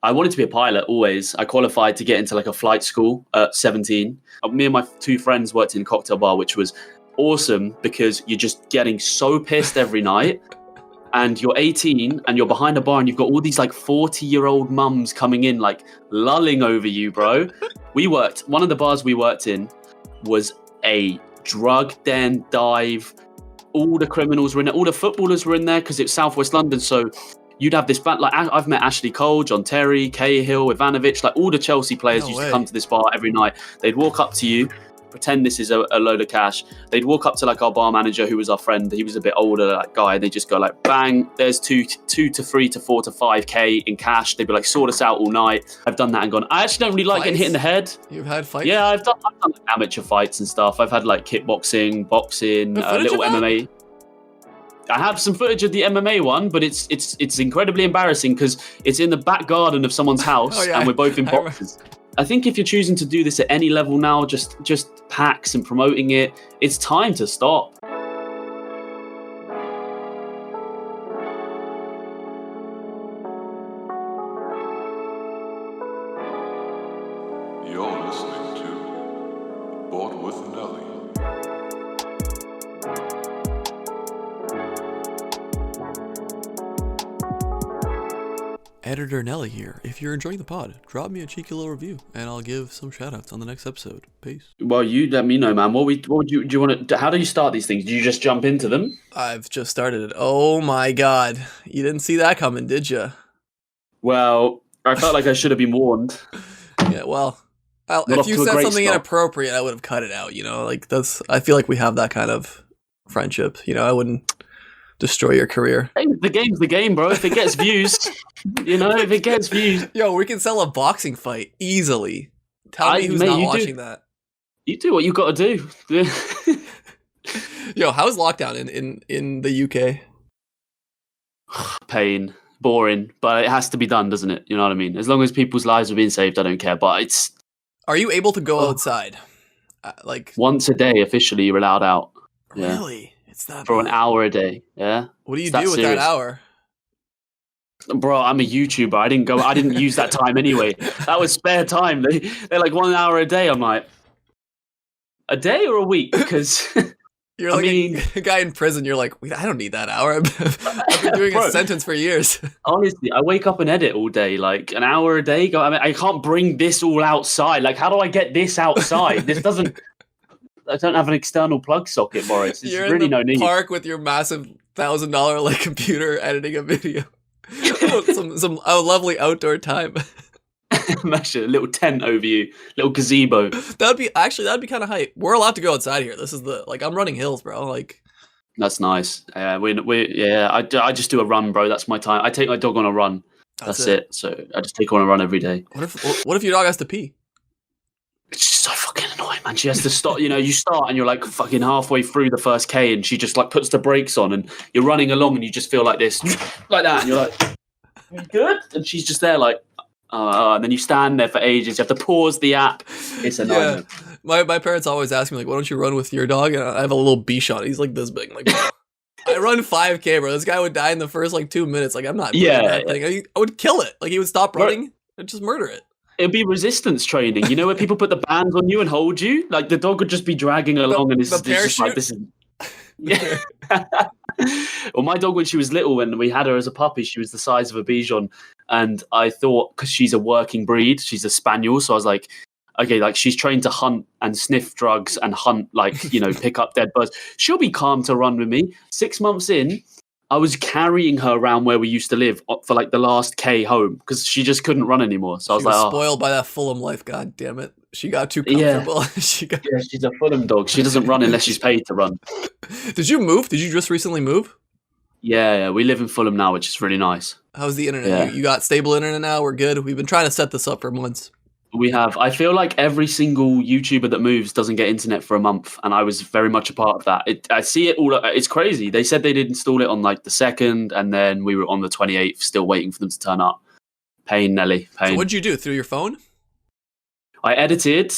I wanted to be a pilot always. I qualified to get into like a flight school at 17. Me and my 2 friends worked in a cocktail bar, which was awesome because you're just getting so pissed every night. And you're 18 and you're behind a bar and you've got all these like 40-year-old mums coming in, like lulling over you, bro. One of the bars we worked in was a drug den dive. All the criminals were in there. All the footballers were in there because it's Southwest London. So you'd have this band, like I've met Ashley Cole, John Terry, Cahill, Ivanovic, like all the Chelsea players used to come to this bar every night. They'd walk up to you, pretend this is a load of cash. They'd walk up to like our bar manager, who was our friend. He was a bit older, like guy. They just go like, bang, there's 2 to 3 to 4 to 5K in cash. They'd be like, sort us out all night. I've done that and gone, I actually don't really like getting hit in the head. You've had fights? Yeah, I've done like, amateur fights and stuff. I've had like kickboxing, boxing, little MMA. I have some footage of the MMA one, but it's incredibly embarrassing because it's in the back garden of someone's house and we're both in boxes. I think if you're choosing to do this at any level now, just packs and promoting it, it's time to stop. You're listening to Bored With Nelly. Editor Nelly here. If you're enjoying the pod, drop me a cheeky little review and I'll give some shout outs on the next episode. Peace. Well, you let me know, man. What would you do? You want to? How do you start these things? Do you just jump into them? I've just started it. Oh my god. You didn't see that coming, did you? Well, I felt like I should have been warned. Yeah, well, if you said something inappropriate, I would have cut it out, you know? Like, I feel like we have that kind of friendship, you know? I wouldn't destroy your career. Hey, the game's the game, bro. If it gets views, you know, if it gets views. Yo, we can sell a boxing fight easily. Tell me who's not watching that. You do what you got to do. Yo, how's lockdown in the UK? Pain, boring, but it has to be done, doesn't it? You know what I mean? As long as people's lives are being saved, I don't care. But it's. Are you able to go outside? Like once a day, officially, you're allowed out. Yeah. Really? It's that for an hour a day. Yeah. What do you do with that hour? Bro, I'm a YouTuber. I didn't use that time anyway. That was spare time. They're like 1 hour a day. I'm like, a day or a week? Because you're like a guy in prison. You're like, wait, I don't need that hour. I've been doing a sentence for years. Honestly, I wake up and edit all day, like an hour a day. I can't bring this all outside. Like, how do I get this outside? This doesn't. I don't have an external plug socket, Boris. There's really no need. Park with your massive $1,000 like computer editing a video. some lovely outdoor time. Imagine a little tent over you, little gazebo. That'd be kind of hype. We're allowed to go outside here. This is I'm running hills, bro. Like, that's nice. I just do a run, bro. That's my time. I take my dog on a run. That's it. So I just take her on a run every day. What if your dog has to pee? It's just so fucking annoying, man. She has to stop. You know, you start and you're like fucking halfway through the first K, and she just like puts the brakes on, and you're running along, and you just feel like this, like that, and you're like, "You good?" And she's just there, like, and then you stand there for ages. You have to pause the app. It's annoying. Yeah. My parents always ask me like, "Why don't you run with your dog?" And I have a little Bichon. He's like this big. I'm like, I run 5K, bro. This guy would die in the first like 2 minutes. Like, I'm not doing that thing. I would kill it. Like, he would stop running and just murder it. It'd be resistance training, you know, where people put the bands on you and hold you. Like the dog would just be dragging along, and it's just like this is. Yeah. Well, my dog when she was little, when we had her as a puppy, she was the size of a Bichon, and I thought because she's a working breed, she's a spaniel, so I was like, okay, like she's trained to hunt and sniff drugs and hunt, like, you know, pick up dead birds. She'll be calm to run with me. 6 months in, I was carrying her around where we used to live for like the last K home because she just couldn't run anymore. So I was like, spoiled by that Fulham life. God damn it. She got too comfortable. Yeah, she's a Fulham dog. She doesn't run unless she's paid to run. Did you move? Did you just recently move? Yeah. We live in Fulham now, which is really nice. How's the internet? Yeah. You got stable internet now? We're good. We've been trying to set this up for months. We have. I feel like every single YouTuber that moves doesn't get internet for a month, and I was very much a part of that. I see it all. It's crazy. They said they did install it on like the 2nd, and then we were on the 28th, still waiting for them to turn up. Pain, Nelly. Pain. So what'd you do? Through your phone? I edited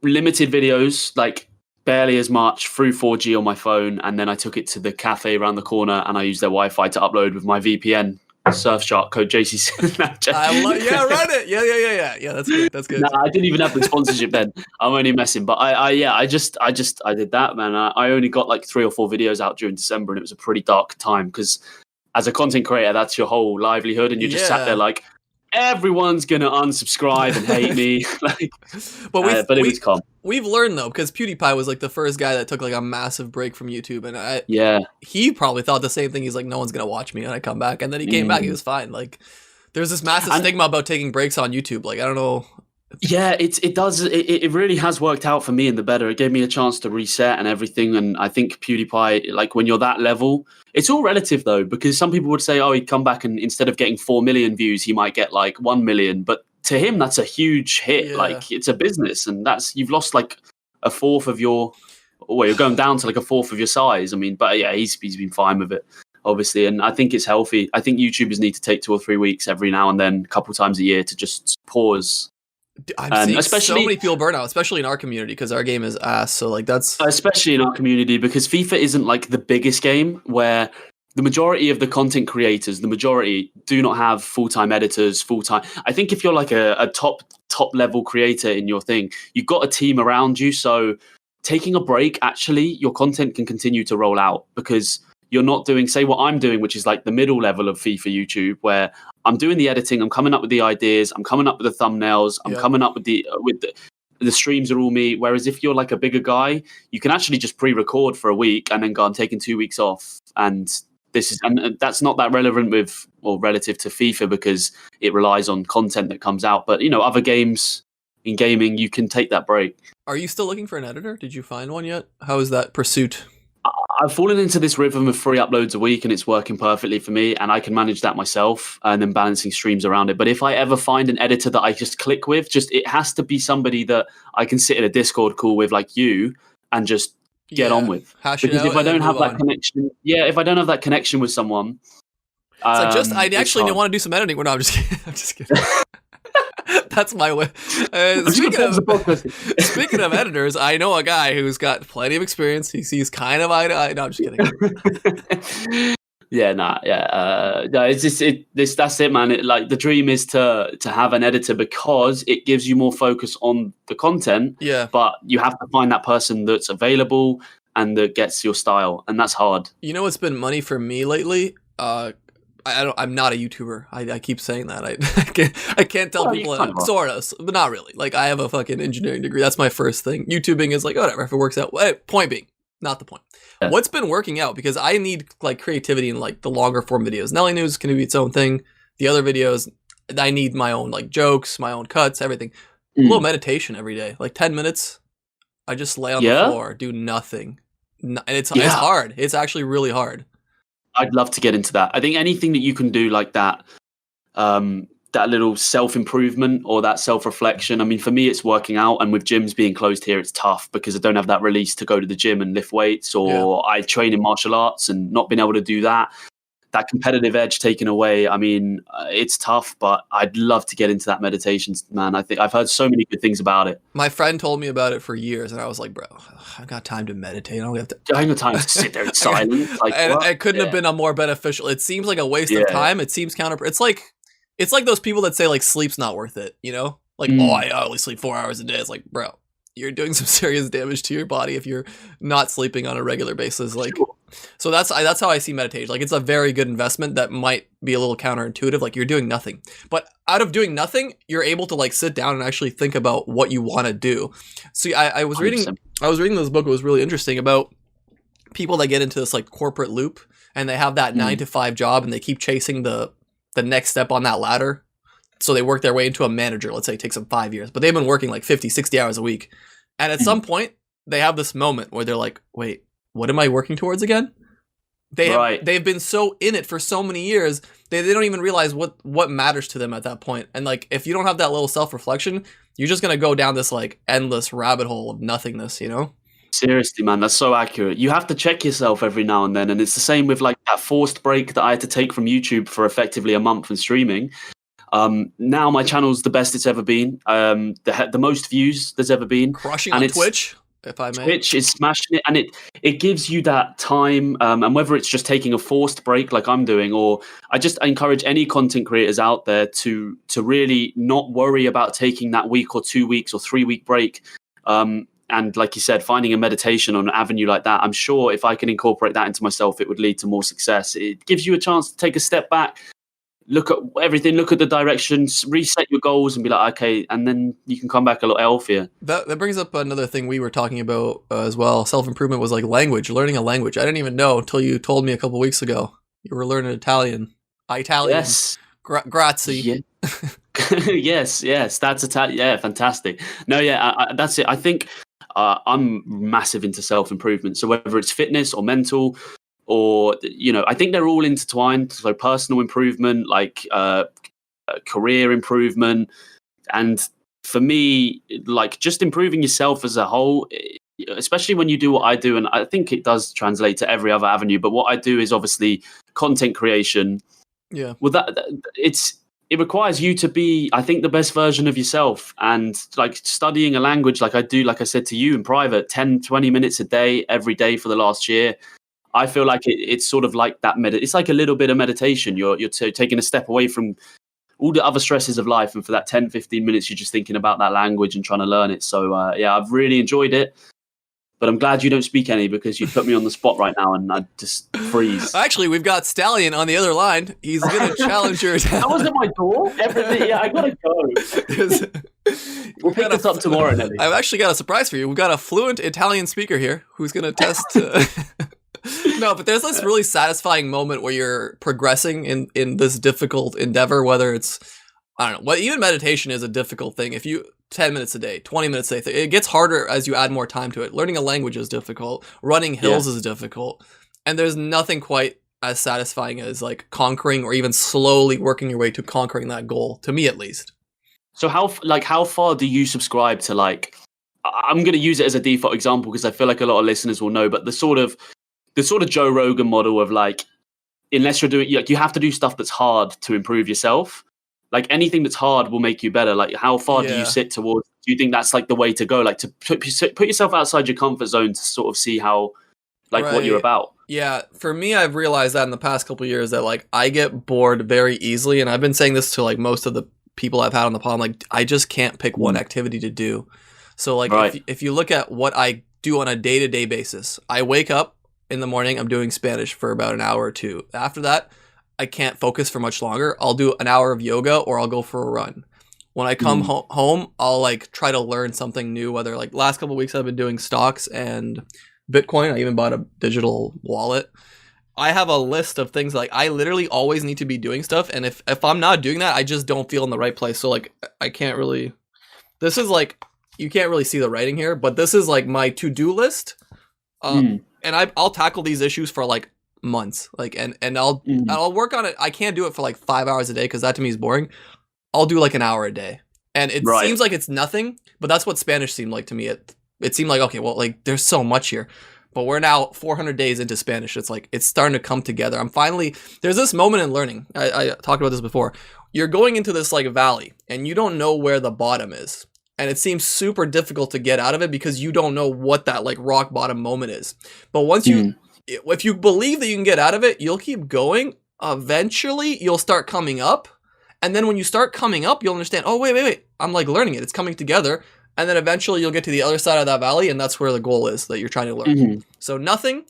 limited videos, like barely as much, through 4G on my phone, and then I took it to the cafe around the corner, and I used their Wi-Fi to upload with my VPN. Surfshark code JCC. Run it. Yeah. That's good. That's good. Nah, I didn't even have the sponsorship then. I'm only messing, but I did that, man. I only got like 3 or 4 videos out during December, and it was a pretty dark time because as a content creator, that's your whole livelihood, and you just sat there like, everyone's gonna unsubscribe and hate me. But it was calm. We've learned though, because PewDiePie was like the first guy that took like a massive break from YouTube, and he probably thought the same thing. He's like, no one's gonna watch me when I come back, and then he came back. He was fine. Like, there's this massive stigma about taking breaks on YouTube. Like, I don't know. Yeah, it does. It really has worked out for me in the better. It gave me a chance to reset and everything. And I think PewDiePie, like when you're that level, it's all relative though, because some people would say, oh, he'd come back and instead of getting 4 million views, he might get like 1 million. But to him, that's a huge hit. Yeah. Like it's a business, and you've lost like a fourth of your. Well, you're going down to like a fourth of your size. I mean, but yeah, he's been fine with it, obviously, and I think it's healthy. I think YouTubers need to take 2 or 3 weeks every now and then, a couple times a year, to just pause. I'm seeing so many people burn out, especially in our community, because our game is ass. So like that's especially in our community, because FIFA isn't like the biggest game where the majority of the content creators, the majority do not have full-time editors, full-time. I think if you're like a top level creator in your thing, you've got a team around you. So taking a break, actually, your content can continue to roll out because you're not doing, say, what I'm doing, which is like the middle level of FIFA YouTube, where I'm doing the editing, I'm coming up with the ideas, I'm coming up with the thumbnails, I'm coming up with the streams are all me. Whereas if you're like a bigger guy, you can actually just pre-record for a week and then go, I'm taking 2 weeks off. And that's not that relevant relative to FIFA because it relies on content that comes out. But, other games in gaming, you can take that break. Are you still looking for an editor? Did you find one yet? How is that pursuit? I've fallen into this rhythm of 3 uploads a week, and it's working perfectly for me, and I can manage that myself and then balancing streams around it. But if I ever find an editor that I just click with, it has to be somebody that I can sit in a Discord call with like you and just get on with. Because if I don't have that connection, if I don't have that connection with someone, it's like I actually want to do some editing. Well, no, I'm just kidding. I'm just kidding. That's my way. Speaking of editors, I know a guy who's got plenty of experience. He sees kind of eye to eye. No, I'm just kidding. That's it, man. The dream is to have an editor because it gives you more focus on the content. Yeah. But you have to find that person that's available and that gets your style, and that's hard. You know what's been money for me lately? I'm not a YouTuber. I keep saying that. I can't tell people sort of, but not really. Like I have a fucking engineering degree. That's my first thing. YouTubing is like whatever if it works out. Point being, not the point. Yeah. What's been working out, because I need like creativity in like the longer form videos. Nelly News can be its own thing. The other videos, I need my own like jokes, my own cuts, everything. A little meditation every day, like 10 minutes. I just lay on the floor, do nothing, and it's hard. It's actually really hard. I'd love to get into that. I think anything that you can do like that, that little self-improvement or that self-reflection. I mean, for me, it's working out. And with gyms being closed here, it's tough because I don't have that release to go to the gym and lift weights, or I train in martial arts and not being able to do that. That competitive edge taken away. I mean, it's tough, but I'd love to get into that meditation, man. I think I've heard so many good things about it. My friend told me about it for years, and I was like, bro, I've got time to meditate. I ain't got time to sit there in silence. Like, it couldn't have been a more beneficial. It seems like a waste of time. It seems it's like those people that say like sleep's not worth it, Like, I only sleep 4 hours a day. It's like, bro, you're doing some serious damage to your body if you're not sleeping on a regular basis. Like, so that's how I see meditation. Like, it's a very good investment that might be a little counterintuitive. Like, you're doing nothing, but out of doing nothing, you're able to like sit down and actually think about what you want to do. See, I was reading this book. It was really interesting about people that get into this like corporate loop, and they have that 9 to 5 job, and they keep chasing the next step on that ladder. So they work their way into a manager. Let's say it takes them 5 years, but they've been working like 50, 60 hours a week. And at some point they have this moment where they're like, wait, what am I working towards again? They've been so in it for so many years, they don't even realize what matters to them at that point. And like, if you don't have that little self-reflection, you're just going to go down this like endless rabbit hole of nothingness, Seriously, man, that's so accurate. You have to check yourself every now and then. And it's the same with like that forced break that I had to take from YouTube for effectively a month from streaming. Now my channel's the best it's ever been. The most views there's ever been. Crushing on Twitch? if I may. Twitch is smashing it, and it gives you that time, and whether it's just taking a forced break like I'm doing, or I encourage any content creators out there to really not worry about taking that week or 2 weeks or 3 week break. And like you said, finding a meditation on an avenue like that, I'm sure if I can incorporate that into myself, it would lead to more success. It gives you a chance to take a step back, look at everything, look at the directions, reset your goals, and be like, okay, and then you can come back a lot healthier. That brings up another thing we were talking about as well. Self-improvement was like language, learning a language. I didn't even know until you told me a couple weeks ago you were learning Italian. Italian. Yes. Grazie. Yeah. yes, that's Italian. Yeah, fantastic. No, yeah, that's it. I think I'm massive into self-improvement. So whether it's fitness or mental, or I think they're all intertwined. So personal improvement, like career improvement, and for me, like just improving yourself as a whole, especially when you do what I do, and I think it does translate to every other avenue. But what I do is obviously content creation. Yeah. Well, it requires you to be, I think, the best version of yourself. And like studying a language, like I do, like I said to you in private, 10, 20 minutes a day, every day for the last year. I feel like it's sort of like that. It's like a little bit of meditation. You're taking a step away from all the other stresses of life. And for that 10, 15 minutes, you're just thinking about that language and trying to learn it. So yeah, I've really enjoyed it. But I'm glad you don't speak any, because you put me on the spot right now and I just freeze. Actually, we've got Stallion on the other line. He's going to challenge your... That was at my door? Everything? Yeah, I got to go. We'll pick this up tomorrow, Nelly. I've actually got a surprise for you. We've got a fluent Italian speaker here who's going to test... No, but there's this really satisfying moment where you're progressing in this difficult endeavor, whether it's... I don't know. Well, even meditation is a difficult thing. If you... 10 minutes a day, 20 minutes a day. It gets harder as you add more time to it. Learning a language is difficult. Running hills is difficult. And there's nothing quite as satisfying as like conquering or even slowly working your way to conquering that goal, to me at least. So how far do you subscribe to, like, I'm going to use it as a default example because I feel like a lot of listeners will know, but the sort of Joe Rogan model of like, unless you're doing, like, you have to do stuff that's hard to improve yourself. Like anything that's hard will make you better. Like how far do you sit towards? Do you think that's like the way to go? Like to put yourself outside your comfort zone to sort of see how, like what you're about. Yeah, for me, I've realized that in the past couple of years that like I get bored very easily, and I've been saying this to like most of the people I've had on the pod. I'm like, I just can't pick one activity to do. So like if you look at what I do on a day-to-day basis, I wake up in the morning, I'm doing Spanish for about an hour or two. After that, I can't focus for much longer. I'll do an hour of yoga or I'll go for a run. When I come home, I'll like try to learn something new, whether like last couple of weeks I've been doing stocks and Bitcoin. I even bought a digital wallet. I have a list of things like I literally always need to be doing stuff. And if I'm not doing that, I just don't feel in the right place. So like I can't really, this is like, you can't really see the writing here, but this is like my to-do list. And I'll tackle these issues for like months, like and I'll work on it. I can't do it for like 5 hours a day because that to me is boring. I'll do like an hour a day, and it seems like it's nothing, but that's what Spanish seemed like to me. It seemed like, okay, well, like there's so much here, but we're now 400 days into Spanish. It's like it's starting to come together. There's this moment in learning. I talked about this before. You're going into this like valley, and you don't know where the bottom is, and it seems super difficult to get out of it because you don't know what that like rock bottom moment is. But once if you believe that you can get out of it, you'll keep going. Eventually, you'll start coming up. And then when you start coming up, you'll understand, oh, wait. I'm like learning it. It's coming together. And then eventually you'll get to the other side of that valley. And that's where the goal is that you're trying to learn. So nothing,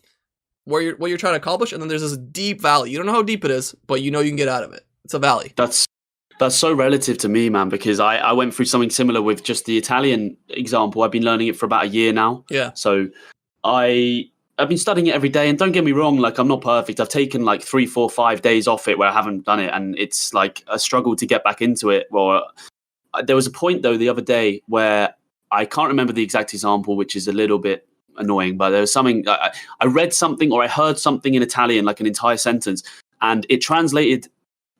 what you're trying to accomplish. And then there's this deep valley. You don't know how deep it is, but you know you can get out of it. It's a valley. That's so relative to me, man, because I went through something similar with just the Italian example. I've been learning it for about a year now. Yeah. So I've been studying it every day, and don't get me wrong, like I'm not perfect. I've taken like 3, 4, 5 days off it where I haven't done it, and it's like a struggle to get back into it. Well, there was a point though the other day where I can't remember the exact example, which is a little bit annoying, but there was something, I read something or I heard something in Italian, like an entire sentence, and it translated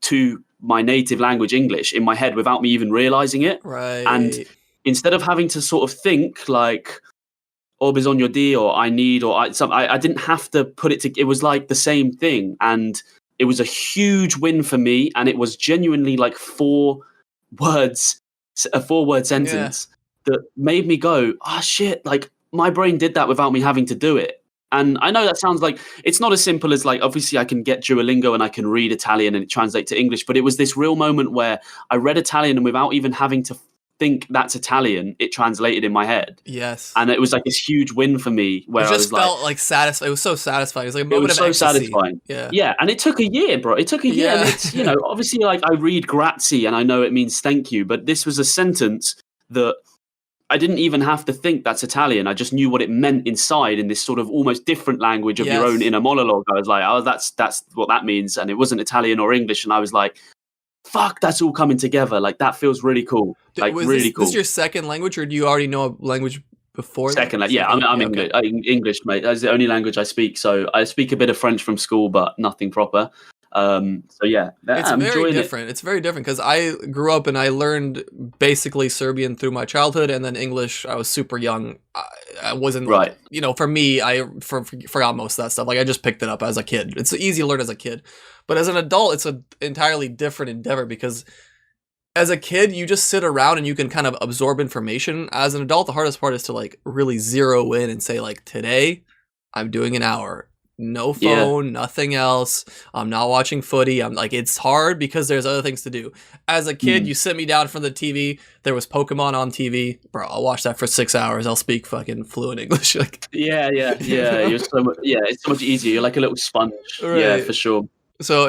to my native language, English, in my head without me even realizing it. Right. And instead of having to sort of think like, or bisogno di, or I need, or I didn't have to put it to, it was like the same thing. And it was a huge win for me. And it was genuinely like 4 words, a 4-word sentence that made me go, oh shit, like my brain did that without me having to do it. And I know that sounds like it's not as simple as like, obviously I can get Duolingo and I can read Italian and it translates to English, but it was this real moment where I read Italian and without even having to think that's Italian, it translated in my head. Yes. And it was like this huge win for me where it just I was felt like satisfying. It was so satisfying. It was like a it moment was of so ecstasy. satisfying. Yeah. Yeah. And it took a year, bro. It took a year. Yeah. And it's, you know, obviously like I read grazie and I know it means thank you, but this was a sentence that I didn't even have to think that's Italian. I just knew what it meant inside in this sort of almost different language of your own inner monologue. I was like, oh, that's what that means. And it wasn't Italian or English. And I was like, fuck, that's all coming together. Like, that feels really cool. Like, really cool. Is this your second language, or do you already know a language before? Second language. Yeah, I'm English. English, mate. That's the only language I speak. So I speak a bit of French from school, but nothing proper. So yeah, I'm very different. It's very different because I grew up and I learned basically Serbian through my childhood, and then English. I was super young. I wasn't right. You know, for me, I forgot most of that stuff. Like, I just picked it up as a kid. It's easy to learn as a kid, but as an adult, it's an entirely different endeavor because as a kid, you just sit around and you can kind of absorb information. As an adult, the hardest part is to like really zero in and say like, today I'm doing an hour. No phone, nothing else. I'm not watching footy. I'm like, it's hard because there's other things to do. As a kid, you sit me down in front of the TV. There was Pokemon on TV, bro. I'll watch that for 6 hours. I'll speak fucking fluent English. Like, yeah. You're so much, it's so much easier. You're like a little sponge. Right. Yeah, for sure. So,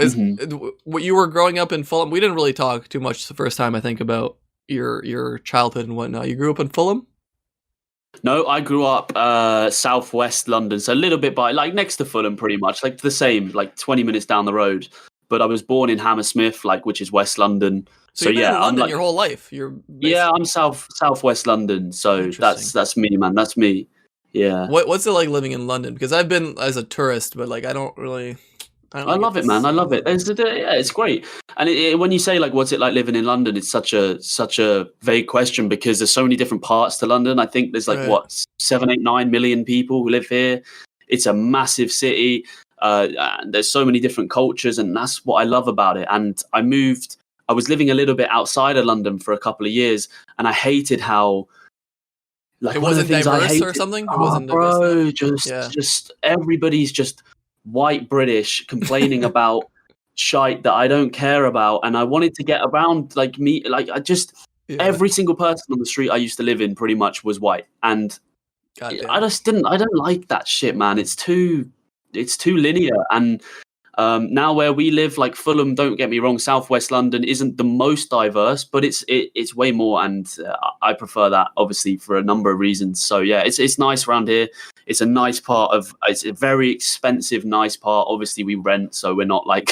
what you were growing up in Fulham? We didn't really talk too much the first time I think about your childhood and whatnot. You grew up in Fulham? No, I grew up southwest London, so a little bit by, like, next to Fulham, pretty much, like the same, like 20 minutes down the road. But I was born in Hammersmith, like, which is West London. So you've been in London your whole life. I'm southwest London, so that's me, man. That's me. Yeah. What's it like living in London? Because I've been as a tourist, but like I don't really. I love it, man. I love it. It's great. And when you say like, what's it like living in London? It's such a vague question because there's so many different parts to London. I think there's like 7, 8, 9 million people who live here. It's a massive city. There's so many different cultures, and that's what I love about it. And I was living a little bit outside of London for a couple of years, and I hated how. Like, it wasn't diverse or something. It wasn't bro. Just everybody's just white British complaining about shite that I don't care about, and I wanted to get around like me. Like every single person on the street I used to live in pretty much was white, and I don't like that shit, man. It's too linear. And now where we live, like Fulham, don't get me wrong, southwest London isn't the most diverse, but it's way more, and I prefer that obviously for a number of reasons. So yeah, it's nice around here. It's a nice it's a very expensive, nice part. Obviously we rent, so we're not like,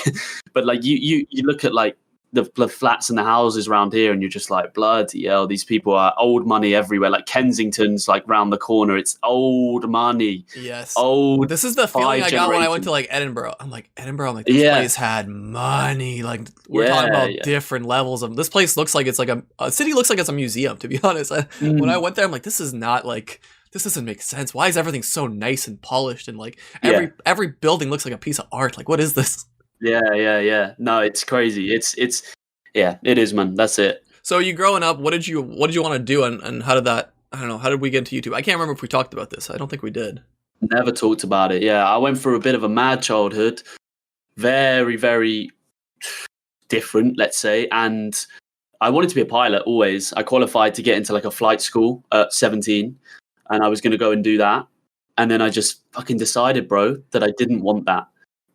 but like you look at like the flats and the houses around here, and you're just like, bloody hell, these people are old money everywhere. Like Kensington's like round the corner. It's old money. Yes. Old. This is the feeling I got when I went to like Edinburgh. I'm like, this place had money. Like we're talking about different levels of, this place looks like it's like a city looks like it's a museum, to be honest. When I went there, I'm like, this is not like, this doesn't make sense. Why is everything so nice and polished, and like every building looks like a piece of art? Like, what is this? Yeah. No, it's crazy. It is, man. That's it. So you growing up, what did you want to do, and how did that? I don't know. How did we get into YouTube? I can't remember if we talked about this. I don't think we did. Never talked about it. Yeah, I went through a bit of a mad childhood, very, very different, let's say. And I wanted to be a pilot always. I qualified to get into like a flight school at 17, and I was going to go and do that. And then I just fucking decided, bro, that I didn't want that.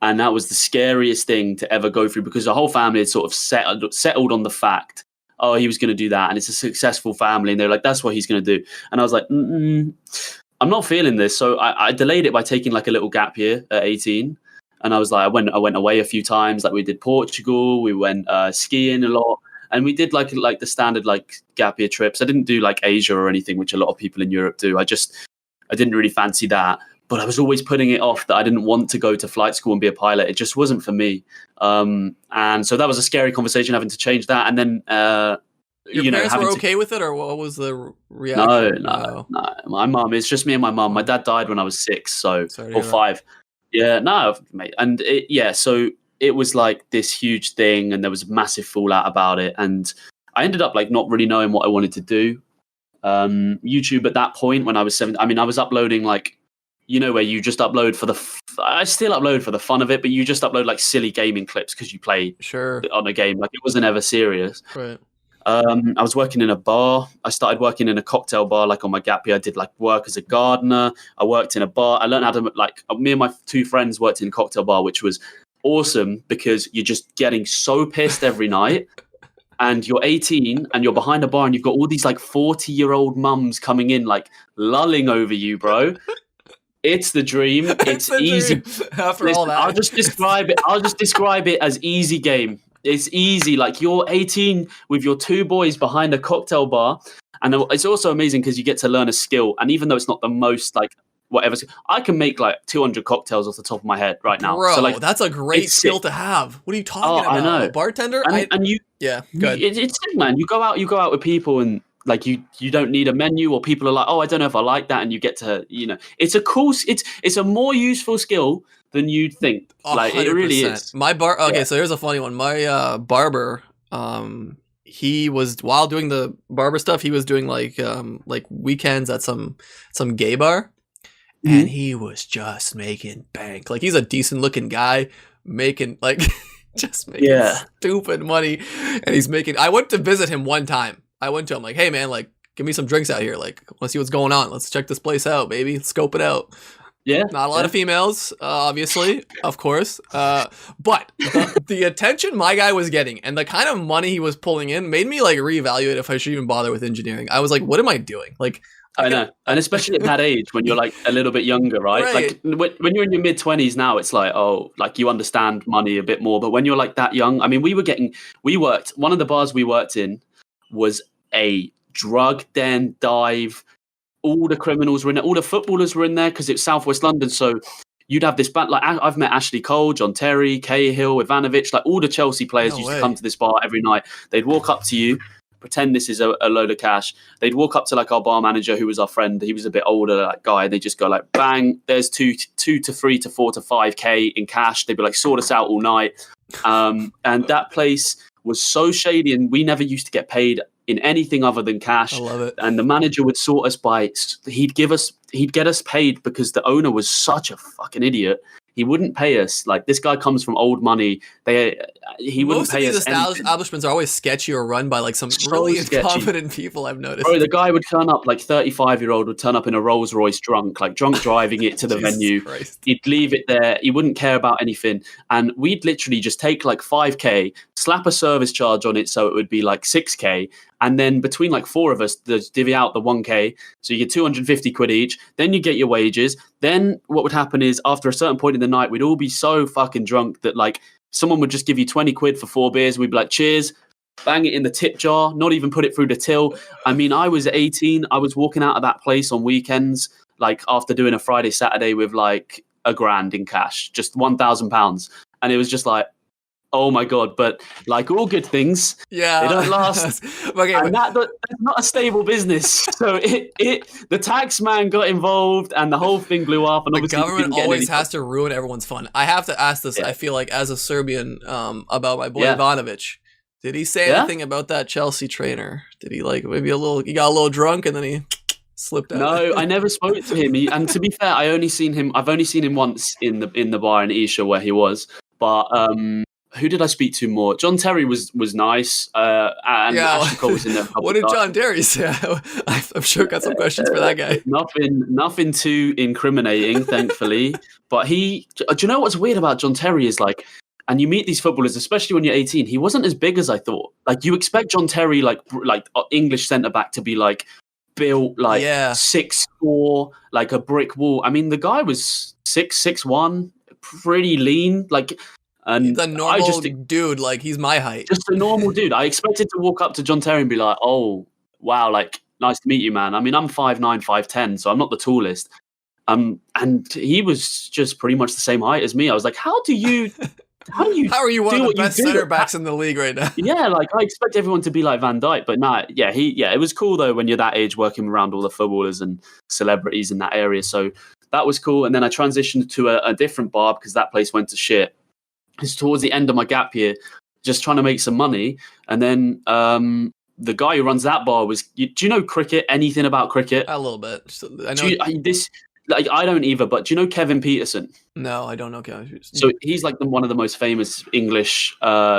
And that was the scariest thing to ever go through, because the whole family had sort of settled on the fact, oh, he was going to do that. And it's a successful family. And they're like, that's what he's going to do. And I was like, I'm not feeling this. So I delayed it by taking like a little gap year at 18. And I was like, I went away a few times. Like we did Portugal, we went skiing a lot. And we did like the standard like gap year trips. I didn't do like Asia or anything, which a lot of people in Europe do. I didn't really fancy that. But I was always putting it off that I didn't want to go to flight school and be a pilot. It just wasn't for me. And so that was a scary conversation, having to change that. And then, Your parents were okay with it, or what was the reaction? No. My mum, it's just me and my mum. My dad died when I was 6, or 5. Yeah, no, mate. And so it was like this huge thing, and there was a massive fallout about it. And I ended up like not really knowing what I wanted to do. YouTube at that point when I was 7. I mean, I was uploading like, where you just upload for I still upload for the fun of it, but you just upload like silly gaming clips because you play on a game. Like it wasn't ever serious. Right. I was working in a bar. I started working in a cocktail bar, like on my gap year. I did like work as a gardener. I worked in a bar. I learned how to me and my 2 friends worked in a cocktail bar, which was awesome because you're just getting so pissed every night. And you're 18 and you're behind a bar and you've got all these like 40-year-old mums coming in, like lulling over you, bro. It's the dream. It's easy. After all that, I'll just describe it as easy game. It's easy. Like you're 18 with your 2 boys behind a cocktail bar. And it's also amazing because you get to learn a skill. And even though it's not the most like whatever, I can make like 200 cocktails off the top of my head right now. Bro, so like that's a great skill to have. What are you talking about? I know. A bartender? Yeah, good. It's sick, man. You go out with people and like you don't need a menu, or people are like, oh, I don't know if I like that, and you get to, it's a cool, it's a more useful skill than you'd think. 100%. Like it really is. My so here's a funny one. My barber, he was, while doing the barber stuff, he was doing like weekends at some gay bar, and he was just making bank. Like he's a decent looking guy making like just making stupid money, and he's making. I went to visit him one time. I went to him like, hey man, like give me some drinks out here. Like, want to see what's going on. Let's check this place out, baby. Scope it out. Yeah. Not a lot of females, obviously, of course. But the attention my guy was getting and the kind of money he was pulling in made me like reevaluate if I should even bother with engineering. I was like, what am I doing? Like, I know. And especially at that age when you're like a little bit younger, right? Like when you're in your mid-20s now, it's like, oh, like you understand money a bit more. But when you're like that young, I mean, one of the bars we worked in was a drug den dive. All the criminals were in there. All the footballers were in there because it's Southwest London. So you'd have this band. Like I've met Ashley Cole, John Terry, Cahill, Ivanovic. Like all the Chelsea players used to come to this bar every night. They'd walk up to you, pretend this is a load of cash. They'd walk up to like our bar manager, who was our friend. He was a bit older, that guy. They just go like, bang, there's 2 to 3 to 4 to 5K in cash. They'd be like, sort us out all night. And that place was so shady, and we never used to get paid in anything other than cash. I love it. And the manager would sort us by, he'd get us paid because the owner was such a fucking idiot. He wouldn't pay us. Like this guy comes from old money. He wouldn't pay us. Most of these establishments are always sketchy or run by like some really incompetent people, I've noticed. Bro, the guy would turn up, like 35-year-old would turn up in a Rolls Royce drunk driving it to the venue. Christ. He'd leave it there. He wouldn't care about anything. And we'd literally just take like 5K, slap a service charge on it so it would be like 6K. And then between like 4 of us, divvy out the 1K. So you get 250 quid each. Then you get your wages. Then what would happen is after a certain point in the night, we'd all be so fucking drunk that like someone would just give you 20 quid for 4 beers. We'd be like, cheers, bang it in the tip jar, not even put it through the till. I mean, I was 18. I was walking out of that place on weekends, like after doing a Friday, Saturday with like $1,000 in cash, just £1,000. And it was just like, oh my God, but like all good things, they don't last. Okay, and that's not a stable business. So the tax man got involved and the whole thing blew up. And the government always has to ruin everyone's fun. I have to ask this, I feel like, as a Serbian, about my boy Ivanovic. Did he say anything about that Chelsea trainer? Did he like maybe he got a little drunk and then he slipped out? No, I never spoke to him. And to be fair, I've only seen him once in the bar in Isha where he was. But who did I speak to more? John Terry was nice, and Ashley Cole was in there. What did John Terry say? I'm sure I got some questions for that guy. Nothing too incriminating, thankfully. But do you know what's weird about John Terry is like, and you meet these footballers, especially when you're 18, he wasn't as big as I thought. Like you expect John Terry, like English centre back, to be like built like 6'4", like a brick wall. I mean, the guy was 6'1", pretty lean, like. And he's a normal dude, like he's my height. Just a normal dude. I expected to walk up to John Terry and be like, oh, wow, like, nice to meet you, man. I mean, I'm 5'9", 5'10", so I'm not the tallest. And he was just pretty much the same height as me. I was like, how are you one of the best center backs in the league right now? Yeah, like I expect everyone to be like Van Dijk, but nah, it was cool though when you're that age working around all the footballers and celebrities in that area. So that was cool. And then I transitioned to a different bar because that place went to shit. It's towards the end of my gap year, just trying to make some money. And then the guy who runs that bar was. Do you know cricket? Anything about cricket? A little bit. So I know. I don't either. But do you know Kevin Peterson? No, I don't know Kevin Peterson. So he's like one of the most famous English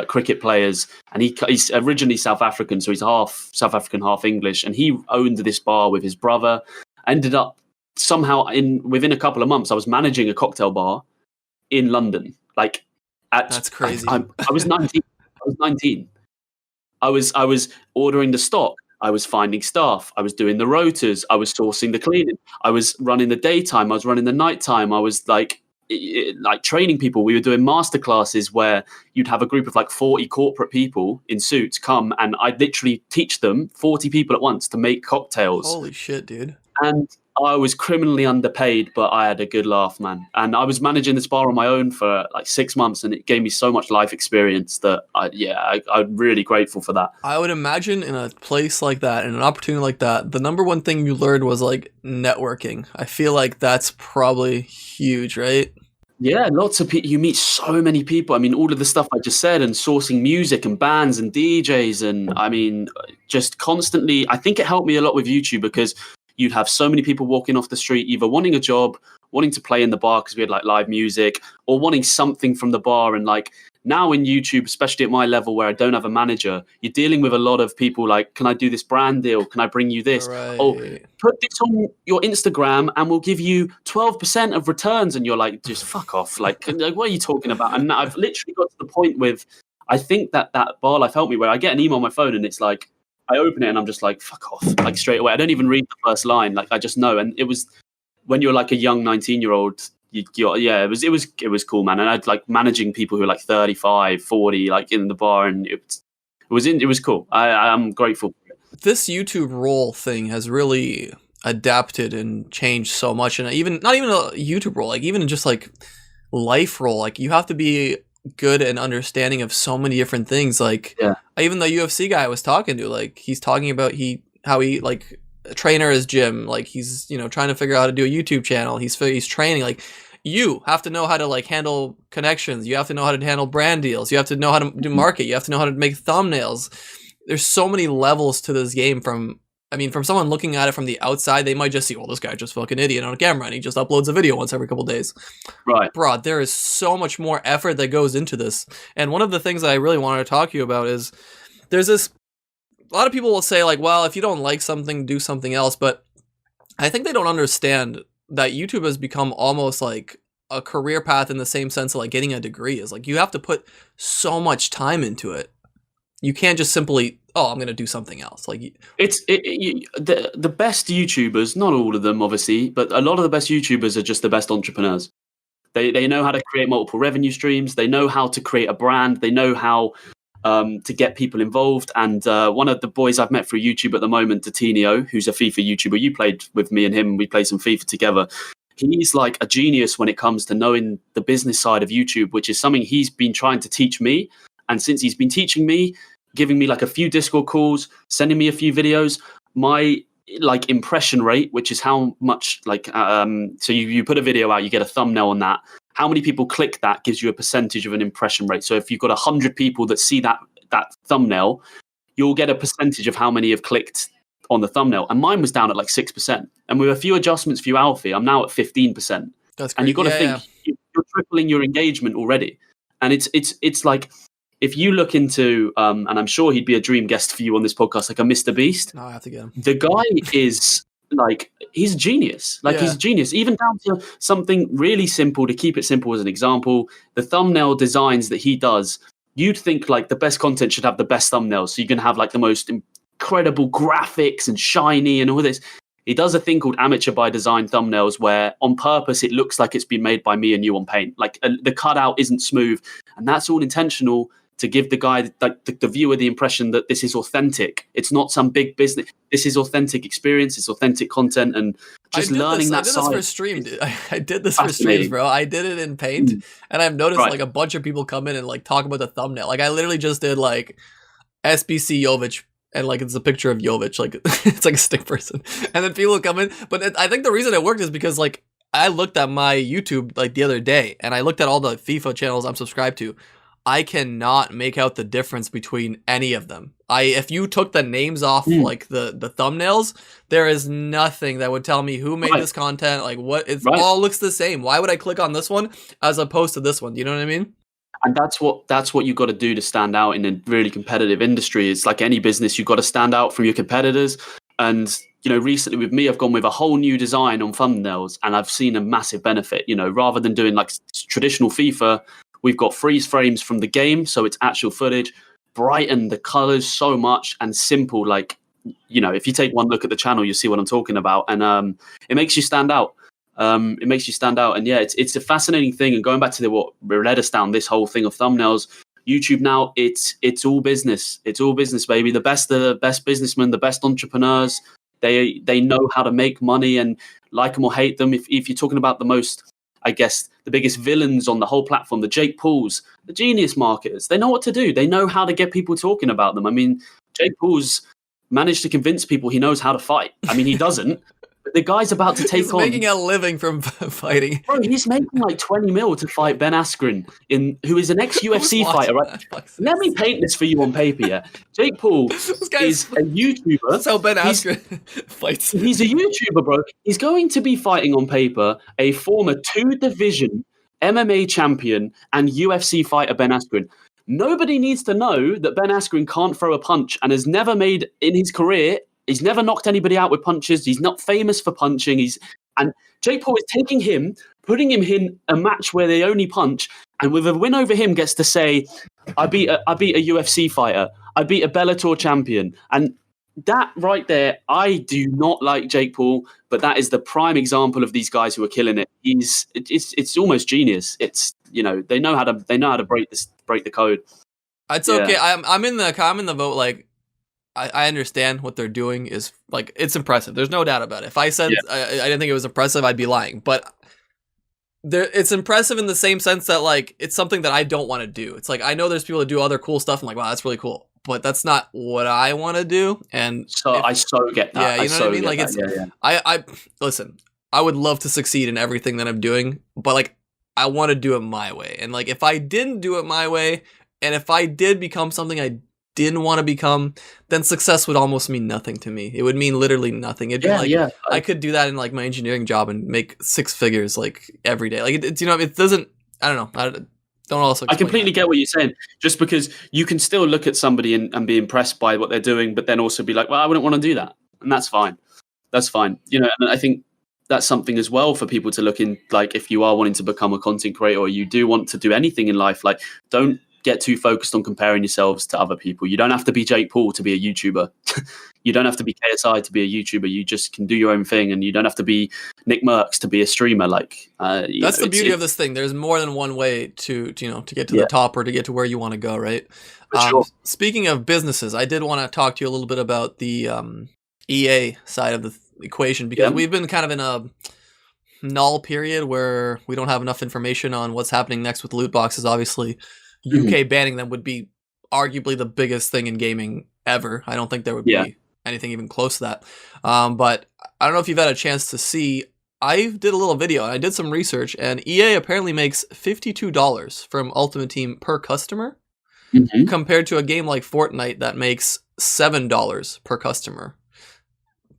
cricket players, and he's originally South African, so he's half South African, half English, and he owned this bar with his brother. Ended up somehow within a couple of months, I was managing a cocktail bar in London. Like, that's crazy. I was 19. I was ordering the stock. I was finding staff. I was doing the rotas. I was sourcing the cleaning. I was running the daytime. I was running the nighttime. I was like training people. We were doing masterclasses where you'd have a group of like 40 corporate people in suits come, and I'd literally teach them 40 people at once to make cocktails. Holy shit, dude. And I was criminally underpaid, but I had a good laugh, man. And I was managing this bar on my own for like 6 months, and it gave me so much life experience that I'm really grateful for that. I would imagine in a place like that, in an opportunity like that, the number one thing you learned was like networking. I feel like that's probably huge, right? Yeah, lots of people. You meet so many people. I mean, all of the stuff I just said, and sourcing music and bands and DJs, and I mean, just constantly. I think it helped me a lot with YouTube because you'd have so many people walking off the street, either wanting a job, wanting to play in the bar because we had like live music, or wanting something from the bar. And like now in YouTube, especially at my level where I don't have a manager, you're dealing with a lot of people like, can I do this brand deal? Can I bring you this? Right. Oh, put this on your Instagram and we'll give you 12% of returns. And you're like, just fuck off. Like, what are you talking about? And I've literally got to the point with, I think that bar life helped me where I get an email on my phone and it's like, I open it and I'm just like, fuck off, like straight away. I don't even read the first line. Like I just know. And it was when you're like a young 19-year-old, it was cool, man. And I'd like managing people who were like 35, 40, like in the bar. And it was cool. I'm grateful for it. This YouTube role thing has really adapted and changed so much. And even, not even a YouTube role, like even just like life role, like you have to be good and understanding of so many different things. Like even the UFC guy I was talking to, like he's talking about how he like a trainer his gym, like he's trying to figure out how to do a YouTube channel. He's training. Like you have to know how to like handle connections. You have to know how to handle brand deals. You have to know how to do market. You have to know how to make thumbnails. There's so many levels to this game. From someone looking at it from the outside, they might just see, well, this guy's just fucking idiot on camera and he just uploads a video once every couple days. Right. Bro, there is so much more effort that goes into this. And one of the things that I really wanted to talk to you about is there's this, a lot of people will say like, well, if you don't like something, do something else. But I think they don't understand that YouTube has become almost like a career path in the same sense of like getting a degree is. Like you have to put so much time into it. You can't just simply, I'm going to do something else. Like the best YouTubers, not all of them obviously, but a lot of the best YouTubers are just the best entrepreneurs. They know how to create multiple revenue streams. They know how to create a brand. They know how to get people involved. And one of the boys I've met through YouTube at the moment, Datinio, who's a FIFA YouTuber, you played with me and him. We played some FIFA together. He's like a genius when it comes to knowing the business side of YouTube, which is something he's been trying to teach me. And since he's been teaching me, giving me like a few Discord calls, sending me a few videos, my like impression rate, which is how much like, so you put a video out, you get a thumbnail on that. How many people click that gives you a percentage of an impression rate. So if you've got 100 people that see that thumbnail, you'll get a percentage of how many have clicked on the thumbnail. And mine was down at like 6%. And with a few adjustments for you, Alfie, I'm now at 15%. That's great. And you've got to think you're tripling your engagement already. And it's like, if you look into, and I'm sure he'd be a dream guest for you on this podcast, like a Mr. Beast. No, I have to get him. The guy is like, he's a genius. Like he's a genius, even down to something really simple, to keep it simple as an example. The thumbnail designs that he does, you'd think like the best content should have the best thumbnails. So you can have like the most incredible graphics and shiny and all this. He does a thing called amateur by design thumbnails where on purpose it looks like it's been made by me and you on paint. Like the cutout isn't smooth, and that's all intentional to give the guy, like the viewer, the impression that this is authentic. It's not some big business. This is authentic experience. It's authentic content, and just learning that side. I did this for stream, dude. I did this for streams, bro. I did it in paint, and I've noticed like a bunch of people come in and like talk about the thumbnail. Like I literally just did like SBC Jovic. And like it's a picture of Jovic, like it's like a stick person, and then people come in. But I think the reason it worked is because like I looked at my YouTube like the other day, and I looked at all the FIFA channels I'm subscribed to. I cannot make out the difference between any of them. If you took the names off like the thumbnails, there is nothing that would tell me who made this content. Like what, it all looks the same. Why would I click on this one as opposed to this one? You know what I mean? And that's what you've got to do to stand out in a really competitive industry. It's like any business, you've got to stand out from your competitors. And, you know, recently with me, I've gone with a whole new design on thumbnails and I've seen a massive benefit. You know, rather than doing like traditional FIFA, we've got freeze frames from the game. So it's actual footage, brighten the colors so much and simple. Like, you know, if you take one look at the channel, you see what I'm talking about. And it makes you stand out. It makes you stand out. And yeah, it's a fascinating thing. And going back to what led us down this whole thing of thumbnails, YouTube now, it's all business. It's all business, baby. The best businessmen, the best entrepreneurs, they know how to make money, and like them or hate them. If you're talking about the most, I guess, the biggest villains on the whole platform, the Jake Pauls, the genius marketers, they know what to do. They know how to get people talking about them. I mean, Jake Paul's managed to convince people he knows how to fight. I mean, he doesn't. The guy's about to take he's making a living from fighting. Bro, he's making like 20 mil to fight Ben Askren, who is an ex-UFC fighter, right? Let me paint this for you on paper, yeah. Jake Paul is a YouTuber. That's how Ben Askren fights. He's a YouTuber, bro. He's going to be fighting on paper a former 2-division MMA champion and UFC fighter, Ben Askren. Nobody needs to know that Ben Askren can't throw a punch and has never made in his career. He's never knocked anybody out with punches. He's not famous for punching. And Jake Paul is taking him, putting him in a match where they only punch, and with a win over him, gets to say, "I beat a UFC fighter. I beat a Bellator champion." And that right there, I do not like Jake Paul, but that is the prime example of these guys who are killing it. It's almost genius. It's, you know, they know how to break the code. It's okay. I'm in the vote. Like, I understand what they're doing is like, it's impressive. There's no doubt about it. If I said I didn't think it was impressive, I'd be lying. But it's impressive in the same sense that like it's something that I don't want to do. It's like I know there's people that do other cool stuff. I'm like, wow, that's really cool. But that's not what I want to do. And I so get that. Yeah, you know what I mean? Like I listen, I would love to succeed in everything that I'm doing, but like I want to do it my way. And like if I didn't do it my way, and if I did become something I didn't want to become, then success would almost mean nothing to me. It would mean literally nothing. It'd be like I could do that in like my engineering job and make 6 figures like every day. Like it's, you know, it doesn't. I don't know. I completely get what you're saying. Just because you can still look at somebody and be impressed by what they're doing, but then also be like, well, I wouldn't want to do that, and that's fine. That's fine. You know, and I think that's something as well for people to look in. Like, if you are wanting to become a content creator, or you do want to do anything in life, like don't get too focused on comparing yourselves to other people. You don't have to be Jake Paul to be a YouTuber. You don't have to be KSI to be a YouTuber. You just can do your own thing, and you don't have to be Nick Merckx to be a streamer. Like that's the beauty of this thing. There's more than one way to get to the top or to get to where you want to go, right? Sure. Speaking of businesses, I did want to talk to you a little bit about the EA side of the equation, because we've been kind of in a null period where we don't have enough information on what's happening next with loot boxes. Obviously, UK banning them would be arguably the biggest thing in gaming ever. I don't think there would be anything even close to that. But I don't know if you've had a chance to see. I did a little video and I did some research, and EA apparently makes $52 from Ultimate Team per customer, compared to a game like Fortnite that makes $7 per customer.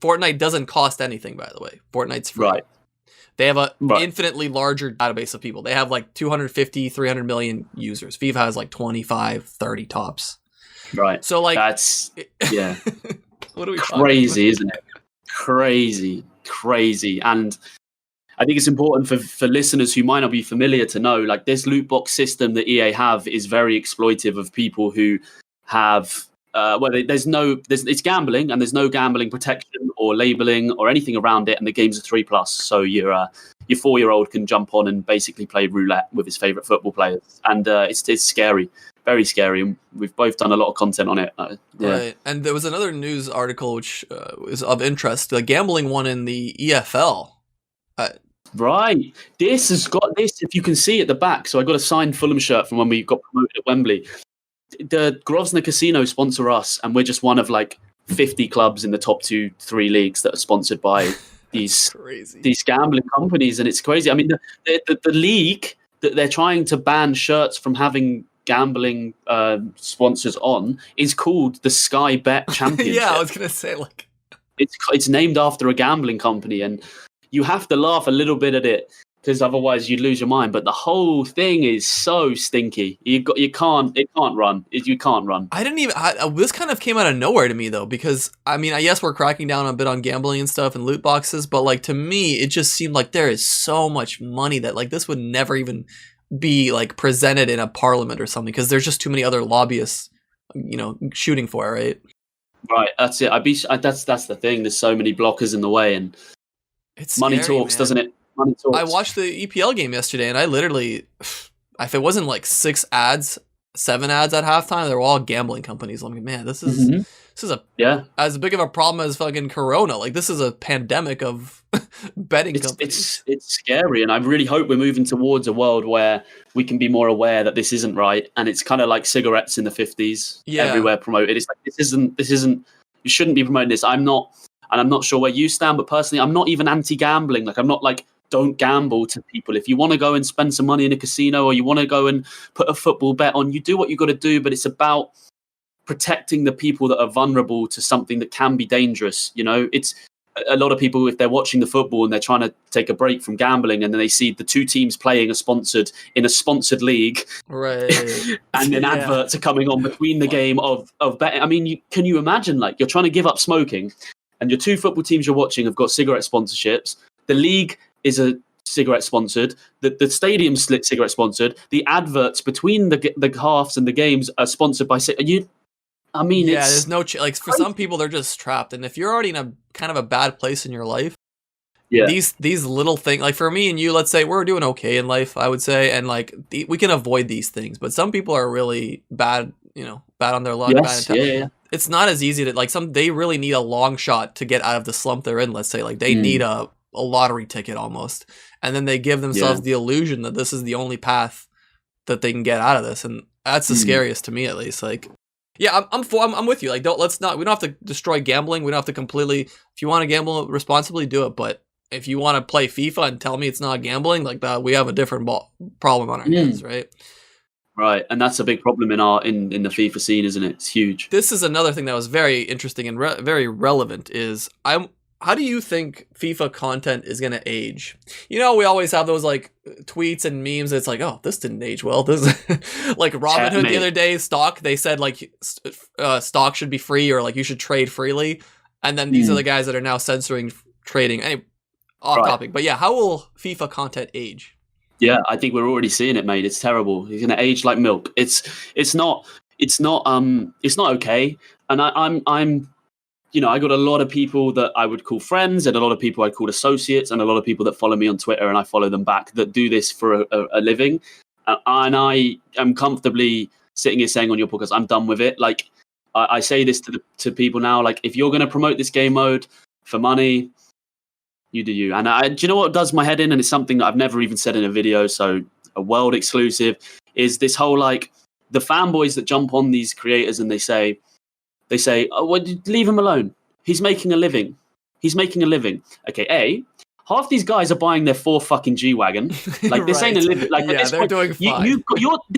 Fortnite doesn't cost anything, by the way. Fortnite's free. Right. They have a infinitely larger database of people. They have like 250, 300 million users. FIFA has like 25, 30 tops. Right. So like that's what are we crazy, isn't it? Crazy. And I think it's important for listeners who might not be familiar to know, like, this loot box system that EA have is very exploitive of people who have it's gambling, and there's no gambling protection or labeling or anything around it, and the game's a 3+. So your 4-year-old can jump on and basically play roulette with his favorite football players, and it's scary, very scary. And we've both done a lot of content on it. Right. And there was another news article which is of interest, the gambling one in the EFL. Right. This has got this, if you can see at the back. So I got a signed Fulham shirt from when we got promoted at Wembley. The Grosvenor Casino sponsor us, and we're just one of like 50 clubs in the top 2-3 leagues that are sponsored by these gambling companies, and it's crazy. I mean, the league that they're trying to ban shirts from having gambling sponsors on is called the Sky Bet Championship. Yeah, I was gonna say, like, it's named after a gambling company, and you have to laugh a little bit at it because otherwise you'd lose your mind. But the whole thing is so stinky. You can't run. You can't run. I didn't even. This kind of came out of nowhere to me though, because I mean, I guess we're cracking down a bit on gambling and stuff and loot boxes, but like to me, it just seemed like there is so much money that like this would never even be like presented in a parliament or something, because there's just too many other lobbyists, shooting for it, right? Right, that's it. That's the thing. There's so many blockers in the way, and it's money scary, talks, man. doesn't it? Money talks. I watched the EPL game yesterday, and I literally, if it wasn't like 7 ads at halftime, they were all gambling companies. I'm like, man, this is as big of a problem as fucking Corona. Like, this is a pandemic of betting companies. It's scary, and I really hope we're moving towards a world where we can be more aware that this isn't right. And it's kind of like cigarettes in the 50s, everywhere promoted. It's like this isn't. You shouldn't be promoting this. I'm not sure where you stand, but personally, I'm not even anti-gambling. Like, I'm not like, don't gamble to people. If you want to go and spend some money in a casino, or you want to go and put a football bet on, you do what you got to do. But it's about protecting the people that are vulnerable to something that can be dangerous. It's a lot of people, if they're watching the football and they're trying to take a break from gambling, and then they see the two teams playing in a sponsored league, right? And then adverts are coming on between the game of betting. I mean, can you imagine, like, you're trying to give up smoking, and your two football teams you're watching have got cigarette sponsorships. The league is a cigarette sponsored. The stadium's cigarette sponsored. The adverts between the halves and the games are sponsored by. There's no for some people, they're just trapped, and if you're already in a kind of a bad place in your life, these little things, like for me and you, let's say we're doing okay in life, I would say, and like we can avoid these things, but some people are really bad, bad on their luck. It's not as easy to they really need a long shot to get out of the slump they're in. Let's say like they need a lottery ticket almost, and then they give themselves the illusion that this is the only path that they can get out of this, and that's the scariest to me, at least. Like, yeah, I'm with you. Like, we don't have to destroy gambling. We don't have to completely. If you want to gamble responsibly, do it. But if you want to play FIFA and tell me it's not gambling, like that, we have a different problem on our hands, right? Right, and that's a big problem in the FIFA scene, isn't it? It's huge. This is another thing that was very interesting and very relevant. How do you think FIFA content is going to age? We always have those like tweets and memes. It's like, oh, this didn't age well. This like Robinhood the other day, stock. They said like stock should be free, or like you should trade freely. And then these are the guys that are now censoring trading. Anyway, off topic, but yeah, how will FIFA content age? Yeah, I think we're already seeing it, mate. It's terrible. It's going to age like milk. It's not okay. And I'm. I got a lot of people that I would call friends, and a lot of people I'd call associates, and a lot of people that follow me on Twitter, and I follow them back, that do this for a living. And I am comfortably sitting here saying on your podcast, I'm done with it. Like, I say this to people now, like, if you're going to promote this game mode for money, you do you. And do you know what does my head in? And it's something that I've never even said in a video, so a world exclusive, is this whole, like, the fanboys that jump on these creators and they say, oh, well, leave him alone. He's making a living. Okay, half these guys are buying their 4 fucking G-Wagon. Like, this ain't a living. Like, at this they're point, doing fine.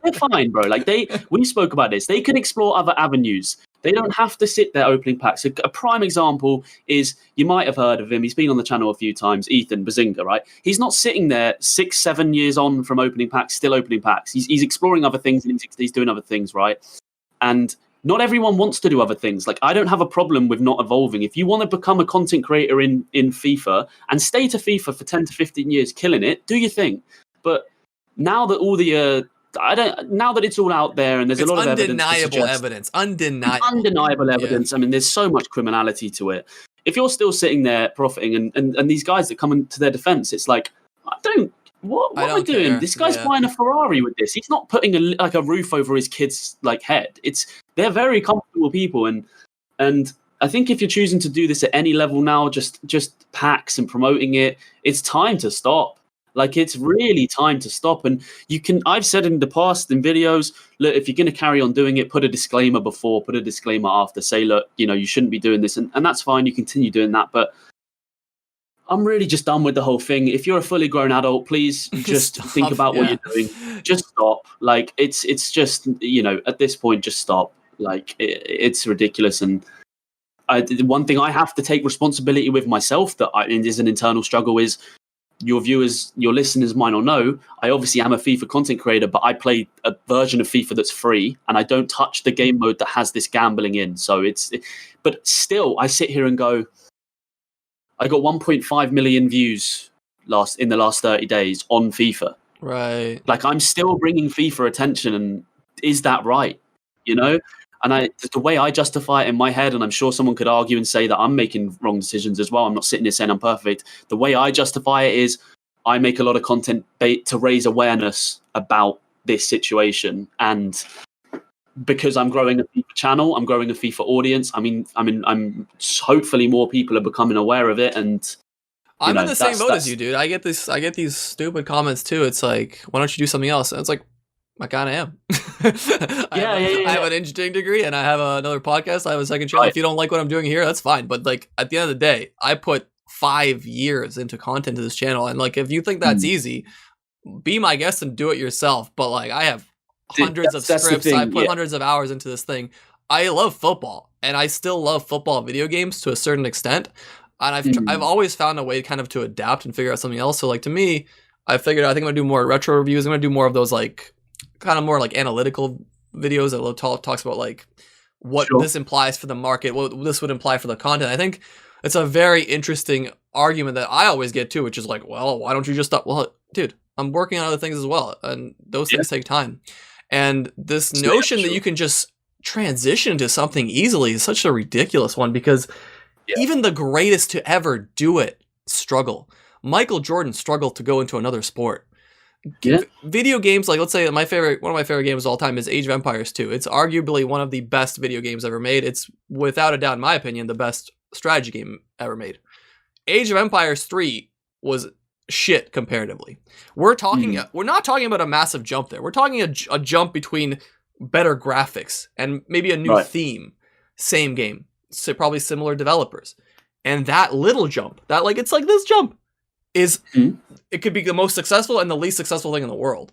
They're fine, bro. Like, we spoke about this. They can explore other avenues. They don't have to sit there opening packs. A prime example is, you might have heard of him. He's been on the channel a few times, Ethan Bazinga, right? He's not sitting there 6-7 years on from opening packs, still opening packs. He's exploring other things, and he's doing other things, right? And not everyone wants to do other things. Like, I don't have a problem with not evolving. If you want to become a content creator in FIFA and stay to FIFA for 10 to 15 years, killing it, do your thing. But now that all the now that it's all out there and there's a lot of undeniable undeniable evidence. I mean, there's so much criminality to it. If you're still sitting there profiting, and these guys that come into their defense, it's like, what am I doing? This guy's buying a Ferrari with this. He's not putting a roof over his kid's like head. They're very comfortable people, and I think if you're choosing to do this at any level now, just packs and promoting it, it's time to stop. Like, it's really time to stop. And I've said in the past in videos, look, if you're going to carry on doing it, put a disclaimer before, put a disclaimer after, say, look, you shouldn't be doing this, and that's fine. You continue doing that, but I'm really just done with the whole thing. If you're a fully grown adult, please just think about what you're doing. Just stop. Like, it's just, at this point, just stop. Like, it's ridiculous. And one thing I have to take responsibility with myself that is an internal struggle is, your viewers, your listeners might not know, I obviously am a FIFA content creator, but I play a version of FIFA that's free, and I don't touch the game mode that has this gambling in. So but still, I sit here and go, I got 1.5 million views in the last 30 days on FIFA. Right. Like, I'm still bringing FIFA attention, and is that right? And the way I justify it in my head, and I'm sure someone could argue and say that I'm making wrong decisions as well. I'm not sitting here saying I'm perfect. The way I justify it is I make a lot of content to raise awareness about this situation. And because I'm growing a FIFA channel, I'm growing a FIFA audience. I'm hopefully more people are becoming aware of it. And I'm in the same boat as you, dude. I get these stupid comments too. It's like, why don't you do something else? And it's like, I kind of am. I have an engineering degree and I have another podcast. I have a second channel. Right. If you don't like what I'm doing here, that's fine. But like, at the end of the day, I put 5 years into content to this channel. And like, if you think that's easy, be my guest and do it yourself. But like, I have hundreds of scripts. I put hundreds of hours into this thing. I love football, and I still love football video games to a certain extent. And I've always found a way kind of to adapt and figure out something else. So like, to me, I think I'm going to do more retro reviews. I'm going to do more of those like, kind of more like analytical videos that talks about like what this implies for the market, what this would imply for the content. I think it's a very interesting argument that I always get to, which is like, well, why don't you just stop? Well, dude, I'm working on other things as well, and those things take time. And this notion that you can just transition to something easily is such a ridiculous one, because even the greatest to ever do it struggle. Michael Jordan struggled to go into another sport. Video games, like, let's say one of my favorite games of all time is Age of Empires 2. It's arguably one of the best video games ever made. It's without a doubt, in my opinion, the best strategy game ever made. Age of Empires 3 was shit comparatively. We're not talking about a massive jump there. We're talking a jump between better graphics and maybe a new theme. Same game, so probably similar developers. And that little jump, it's like this jump is it could be the most successful and the least successful thing in the world.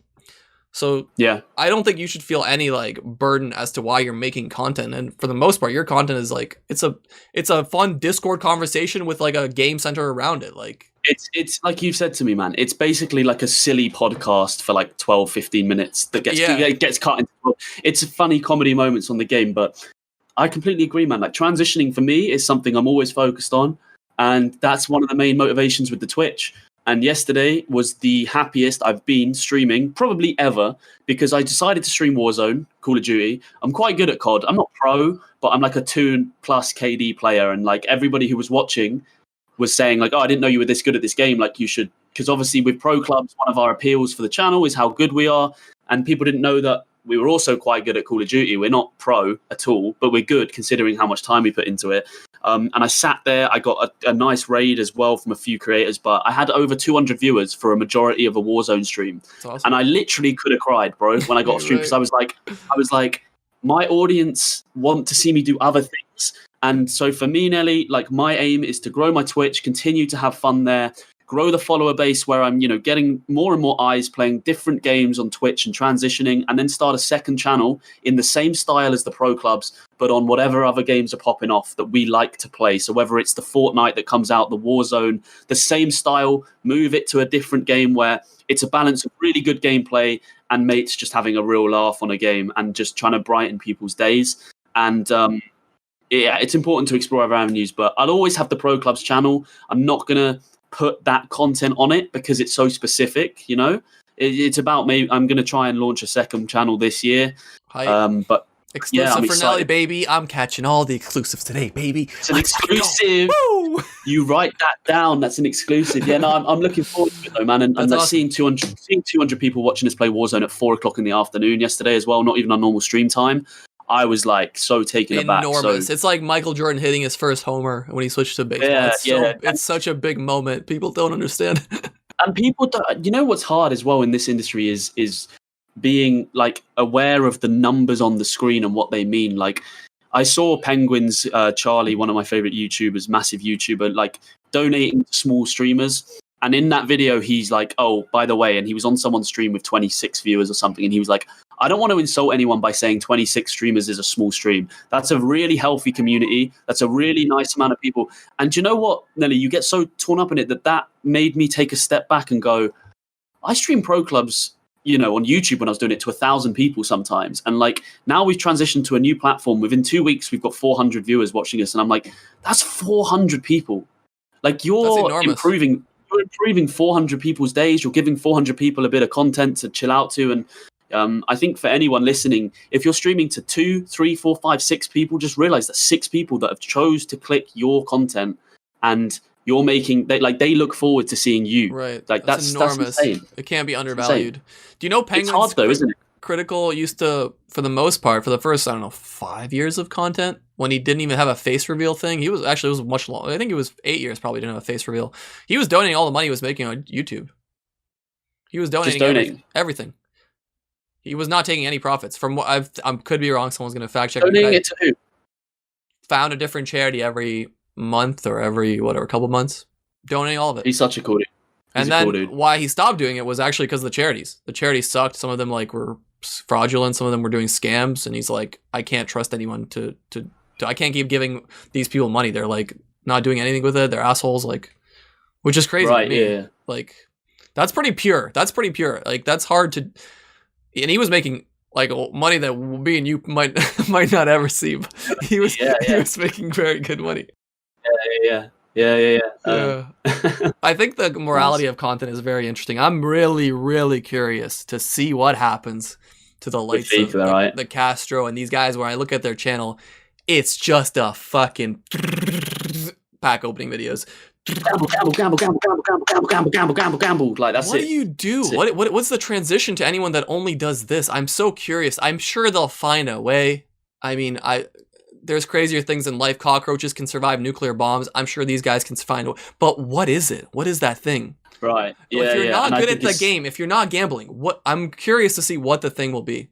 So I don't think you should feel any like burden as to why you're making content. And for the most part, your content is like, it's a fun Discord conversation with like a game center around it. Like it's like you said to me, man, it's basically like a silly podcast for like 12, 15 minutes that gets cut into, it's funny comedy moments on the game. But I completely agree, man. Like, transitioning for me is something I'm always focused on. And that's one of the main motivations with the Twitch. And yesterday was the happiest I've been streaming probably ever, because I decided to stream Warzone, Call of Duty. I'm quite good at COD. I'm not pro, but I'm like a 2+ KD player. And like, everybody who was watching was saying like, oh, I didn't know you were this good at this game. Like, you should, because obviously with pro clubs, one of our appeals for the channel is how good we are. And people didn't know that we were also quite good at Call of Duty. We're not pro at all, but we're good considering how much time we put into it. And I sat there. I got a nice raid as well from a few creators, but I had over 200 viewers for a majority of a Warzone stream. Awesome. And I literally could have cried, bro, when I got a stream, because I was like, my audience want to see me do other things. And so for me, Nelly, like, my aim is to grow my Twitch, continue to have fun there, grow the follower base where I'm, getting more and more eyes playing different games on Twitch and transitioning, and then start a second channel in the same style as the pro clubs, but on whatever other games are popping off that we like to play. So whether it's the Fortnite that comes out, the Warzone, the same style, move it to a different game where it's a balance of really good gameplay and mates just having a real laugh on a game and just trying to brighten people's days. And it's important to explore other avenues, but I'll always have the pro clubs channel. I'm not going to put that content on it because it's so specific, it's about me. I'm going to try and launch a second channel this year. But exclusive for Nelly, baby. I'm catching all the exclusives today, baby. It's an exclusive. You write that down. That's an exclusive. Yeah, no, I'm looking forward to it though, man. And awesome. Seeing 200 people watching us play Warzone at 4:00 in the afternoon yesterday as well. Not even on normal stream time. I was like so taken aback. Enormous. It's like Michael Jordan hitting his first homer when he switched to baseball. It's such a big moment. People don't understand. And people don't, what's hard as well in this industry is being like aware of the numbers on the screen and what they mean. Like, I saw Penguin's Charlie, one of my favorite YouTubers, massive YouTuber, like donating to small streamers. And in that video, he's like, oh, by the way, and he was on someone's stream with 26 viewers or something. And he was like, I don't want to insult anyone by saying 26 streamers is a small stream. That's a really healthy community. That's a really nice amount of people. And do you know what, Nelly, you get so torn up in it that made me take a step back and go, I stream pro clubs, on YouTube when I was doing it to 1,000 people sometimes. And like now we've transitioned to a new platform. Within 2 weeks, we've got 400 viewers watching us. And I'm like, that's 400 people. Like you're improving 400 people's days. You're giving 400 people a bit of content to chill out to. And I think for anyone listening, if you're streaming to 2, 3, 4, 5, 6 people, just realize that 6 people that have chose to click your content and you're making, they look forward to seeing you. Right. Like that's enormous. That's insane. It can't be undervalued. Do you know Penguin's it's hard though, isn't it? Critical used to, for the most part, for the first, 5 years of content, when he didn't even have a face reveal thing, it was much longer. I think it was 8 years probably didn't have a face reveal. He was donating all the money he was making on YouTube. He was donating everything. He was not taking any profits. From what I could be wrong. Someone's going to fact check. Donating it to who? Found a different charity every month or every couple months, donating all of it. He's such a cool dude. And then why he stopped doing it was actually because of the charities. The charities sucked. Some of them were fraudulent. Some of them were doing scams. And he's like, I can't trust anyone to I can't keep giving these people money. They're like not doing anything with it. They're assholes. Like, which is crazy. Right. To me. Yeah. Like, that's pretty pure. Like, that's hard to. And he was making like money that me and you might not ever see. But he was he was making very good money. Yeah. I think the morality of content is very interesting. I'm really, really curious to see what happens to the likes of the Castro and these guys. When I look at their channel, it's just a fucking pack opening videos. Gamble. Like that's it. What do you do? What's the transition to anyone that only does this? I'm so curious. I'm sure they'll find a way. I mean, there's crazier things in life. Cockroaches can survive nuclear bombs. I'm sure these guys can find a way. But what is it? What is that thing? Right. Yeah. If you're not good at the game, if you're not gambling, I'm curious to see what the thing will be.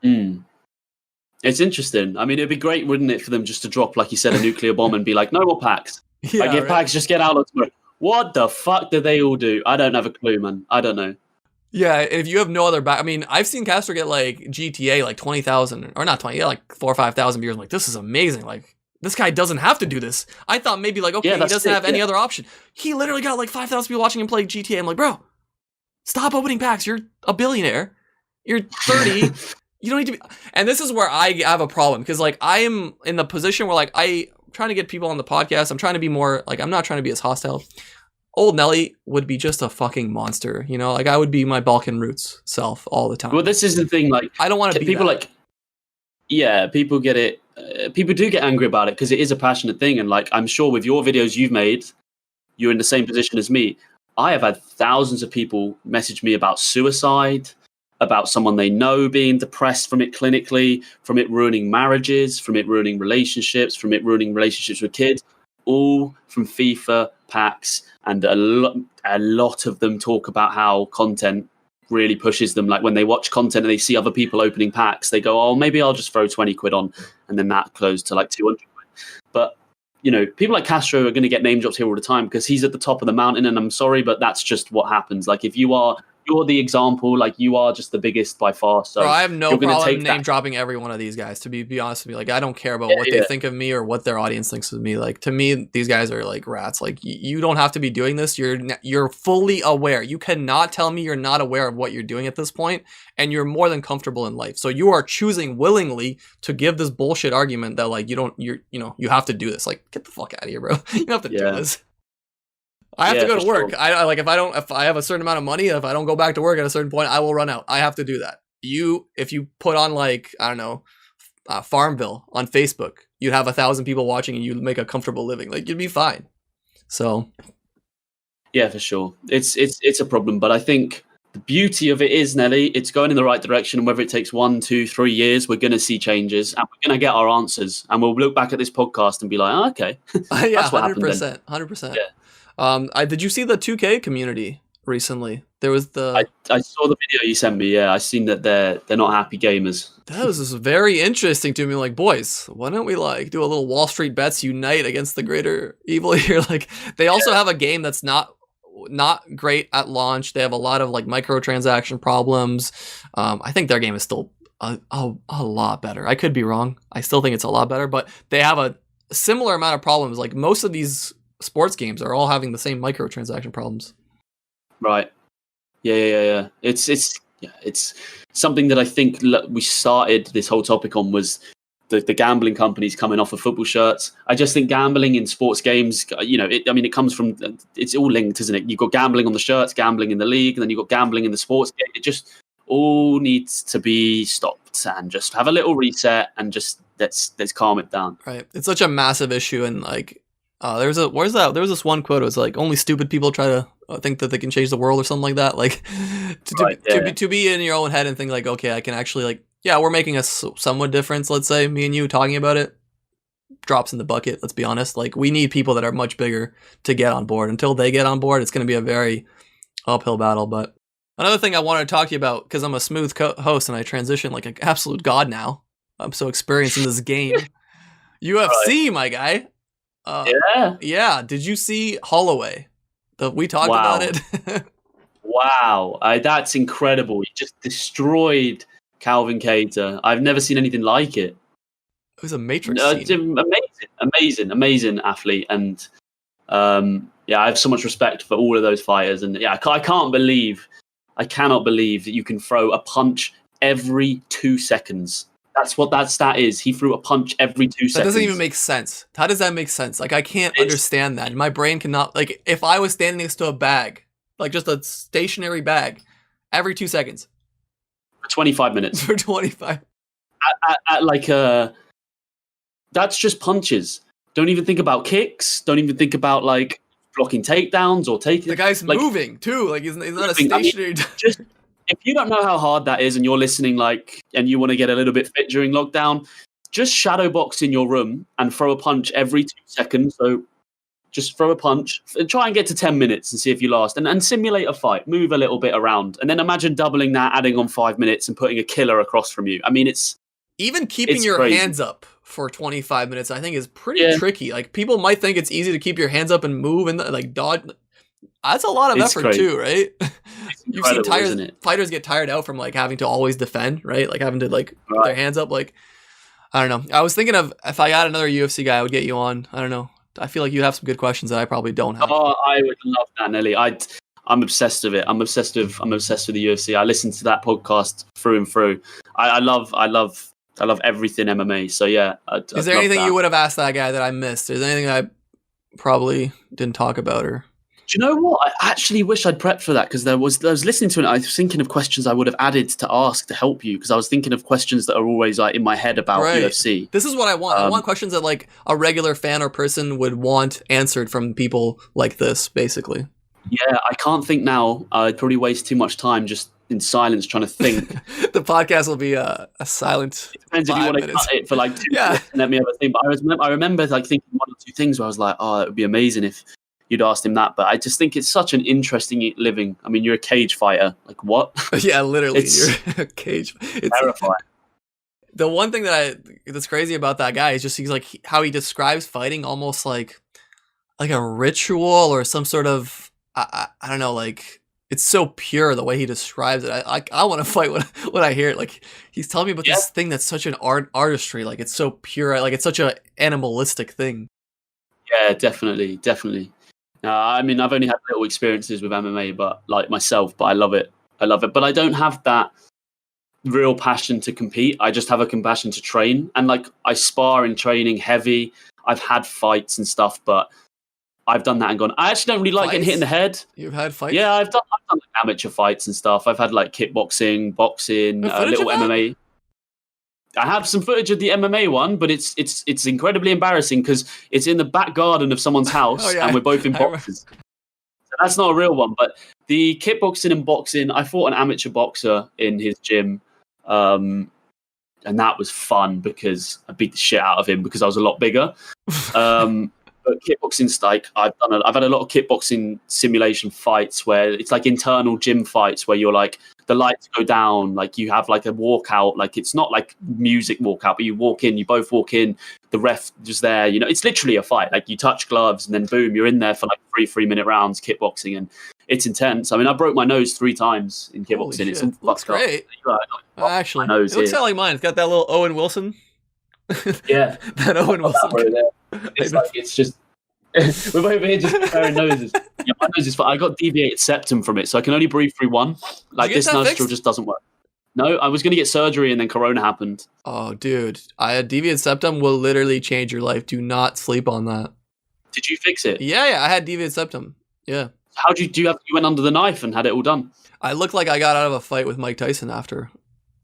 It's interesting. I mean, it'd be great, wouldn't it, for them just to drop, like you said, a nuclear bomb and be like, no more packs. Like, if packs just get out of tomorrow. What the fuck do they all do? I don't have a clue, man. I don't know. Yeah, if you have no other back, I mean, I've seen Castro get like GTA like 20,000 or not 20, like 4,000 or 5,000 viewers. I'm like, this is amazing. Like, this guy doesn't have to do this. I thought maybe like, okay, he doesn't have any other option. He literally got like 5,000 people watching him play GTA. I'm like, bro, stop opening packs. You're a billionaire. You're 30. You don't need to be. And this is where I have a problem because like I am in the position where like I'm trying to get people on the podcast. I'm trying to be more like, I'm not trying to be as hostile. Old Nelly would be just a fucking monster, like I would be my Balkan Roots self all the time. Well, this is the thing, like I don't want to be people that. People get it. People do get angry about it because it is a passionate thing. And like, I'm sure with your videos you've made, you're in the same position as me. I have had thousands of people message me about suicide, about someone they know being depressed from it clinically, from it ruining marriages, from it ruining relationships, from it ruining relationships with kids, all from FIFA packs. And a lot of them talk about how content really pushes them. Like when they watch content and they see other people opening packs, they go, oh, maybe I'll just throw 20 quid on. And then that goes to like 200 quid. But, people like Castro are going to get name drops here all the time because he's at the top of the mountain. And I'm sorry, but that's just what happens. Like if you're the example, like you are just the biggest by far. So bro, I have no problem name dropping every one of these guys, to be honest with you. Like I don't care about what they think of me or what their audience thinks of me. Like to me, these guys are like rats. Like you don't have to be doing this. You're fully aware. You cannot tell me you're not aware of what you're doing at this point, and you're more than comfortable in life. So you are choosing willingly to give this bullshit argument that like you have to do this. Like get the fuck out of here, bro. You don't have to do this. I have to go to work. Sure. I like if I have a certain amount of money, if I don't go back to work at a certain point, I will run out. I have to do that. If you put on like, I don't know, Farmville on Facebook, you'd have 1,000 people watching and you'd make a comfortable living. Like you'd be fine. So. Yeah, for sure. It's a problem, but I think the beauty of it is, Nelly, it's going in the right direction. And whether it takes 1, 2, 3 years, we're going to see changes and we're going to get our answers. And we'll look back at this podcast and be like, oh, okay. Yeah, 100%. 100%. Yeah. Did you see the 2K community recently? There was I saw the video you sent me. Yeah, I seen that they're not happy gamers. That was just very interesting to me. Like, boys, why don't we like do a little Wall Street bets unite against the greater evil here? Like, they also have a game that's not great at launch. They have a lot of like microtransaction problems. I think their game is still a lot better. I could be wrong. I still think it's a lot better, but they have a similar amount of problems. Like most of these sports games are all having the same microtransaction problems. Right. Yeah. It's something that I think we started this whole topic on was the gambling companies coming off of football shirts. I just think gambling in sports games, it comes from, it's all linked, isn't it? You've got gambling on the shirts, gambling in the league, and then you've got gambling in the sports game. It just all needs to be stopped and just have a little reset and just let's calm it down. Right. It's such a massive issue. And like, there was this one quote. It was like, only stupid people try to think that they can change the world or something like that. Like to be in your own head and think like, okay, I can actually like, yeah, we're making a somewhat difference. Let's say me and you talking about it drops in the bucket. Let's be honest. Like we need people that are much bigger to get on board. Until they get on board, it's going to be a very uphill battle. But another thing I wanted to talk to you about, because I'm a smooth host and I transition like an absolute god now. I'm so experienced in this game. UFC, my guy. Yeah. Did you see Holloway? We talked about it. Wow. That's incredible. He just destroyed Calvin Kattar. I've never seen anything like it. It was a Matrix scene. Amazing athlete. And I have so much respect for all of those fighters. And yeah, I cannot believe that you can throw a punch every 2 seconds. That's what that stat is. He threw a punch every 2 seconds. That doesn't even make sense. How does that make sense? Like, I can't understand that. My brain cannot, like, if I was standing next to a bag, like just a stationary bag, every 2 seconds. For 25 minutes. For 25. That's just punches. Don't even think about kicks. Don't even think about, like, blocking takedowns or taking... The guy's moving, too. Like, he's not a stationary... Just... If you don't know how hard that is and you're listening, like, and you want to get a little bit fit during lockdown, just shadow box in your room and throw a punch every 2 seconds. So just throw a punch and try and get to 10 minutes and see if you last and simulate a fight, move a little bit around. And then imagine doubling that, adding on 5 minutes and putting a killer across from you. I mean, even keeping your crazy. Hands up for 25 minutes, I think is pretty tricky. Like people might think it's easy to keep your hands up and move and like dodge. That's a lot of effort crazy. Too, right? You've seen fighters get tired out from like having to always defend, right? Like having to like put their hands up. Like, I don't know. I was thinking of if I got another UFC guy, I would get you on. I don't know. I feel like you have some good questions that I probably don't have. Oh, I would love that, Nelly. I'm obsessed with it. I'm obsessed with the UFC. I listen to that podcast through and through. I love everything MMA. So yeah. Is there anything you would have asked that guy that I missed? Is there anything I probably didn't talk about or? Do you know what? I actually wish I'd prepped for that because I was listening to it. I was thinking of questions I would have added to ask to help you because I was thinking of questions that are always like in my head about UFC. This is what I want. I want questions that like a regular fan or person would want answered from people like this, basically. Yeah, I can't think now. I'd probably waste too much time just in silence trying to think. The podcast will be a silent. It depends if you want to cut it for like 2 minutes and let me have a think. But I remember like thinking one or two things where I was like, oh, it would be amazing if you'd asked him that. But I just think it's such an interesting living. I mean, you're a cage fighter. Like what? Yeah, literally, you're a cage. It's terrifying. The one thing that's crazy about that guy is just he's like how he describes fighting almost like a ritual or some sort of I don't know, like it's so pure the way he describes it. I want to fight when I hear it. Like he's telling me about this thing that's such an artistry. Like it's so pure. Like it's such an animalistic thing. Yeah, definitely. I mean, I've only had little experiences with MMA, but like myself, but I love it. But I don't have that real passion to compete. I just have a compassion to train. And like I spar in training heavy. I've had fights and stuff, but I've done that and gone, I actually don't really like getting hit in the head. You've had fights? Yeah, I've done like amateur fights and stuff. I've had like kickboxing, boxing, a little MMA. I have some footage of the MMA one, but it's incredibly embarrassing because it's in the back garden of someone's house and we're both in boxes. So that's not a real one. But the kickboxing and boxing, I fought an amateur boxer in his gym. And that was fun because I beat the shit out of him because I was a lot bigger. But kickboxing's like I've had a lot of kickboxing simulation fights where it's like internal gym fights where you're like the lights go down, like you have like a walkout, like it's not like music walkout, but you both walk in, the ref is there, you know, it's literally a fight. Like you touch gloves and then boom, you're in there for like 3-minute rounds kickboxing, and it's intense. I mean, I broke my nose 3 times in kickboxing. It's looks great. Actually, it looks kind of like mine. It's got that little Owen Wilson. Yeah, that Owen Wilson. It's like it's just we're over here just comparing noses. Yeah, my nose is fine. I got deviated septum from it, so I can only breathe through one. Like this nostril just doesn't work. No, I was going to get surgery and then Corona happened. Oh, dude, I had deviated septum will literally change your life. Do not sleep on that. Did you fix it? Yeah, I had deviated septum. Yeah. How did you went under the knife and had it all done? I looked like I got out of a fight with Mike Tyson after.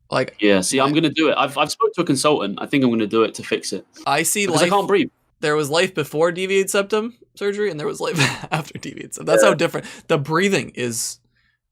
Like, yeah, see, I'm going to do it. I've spoke to a consultant. I think I'm going to do it to fix it. I see life. I can't breathe. There was life before deviated septum surgery, and there was life after deviated septum. That's how different. The breathing is.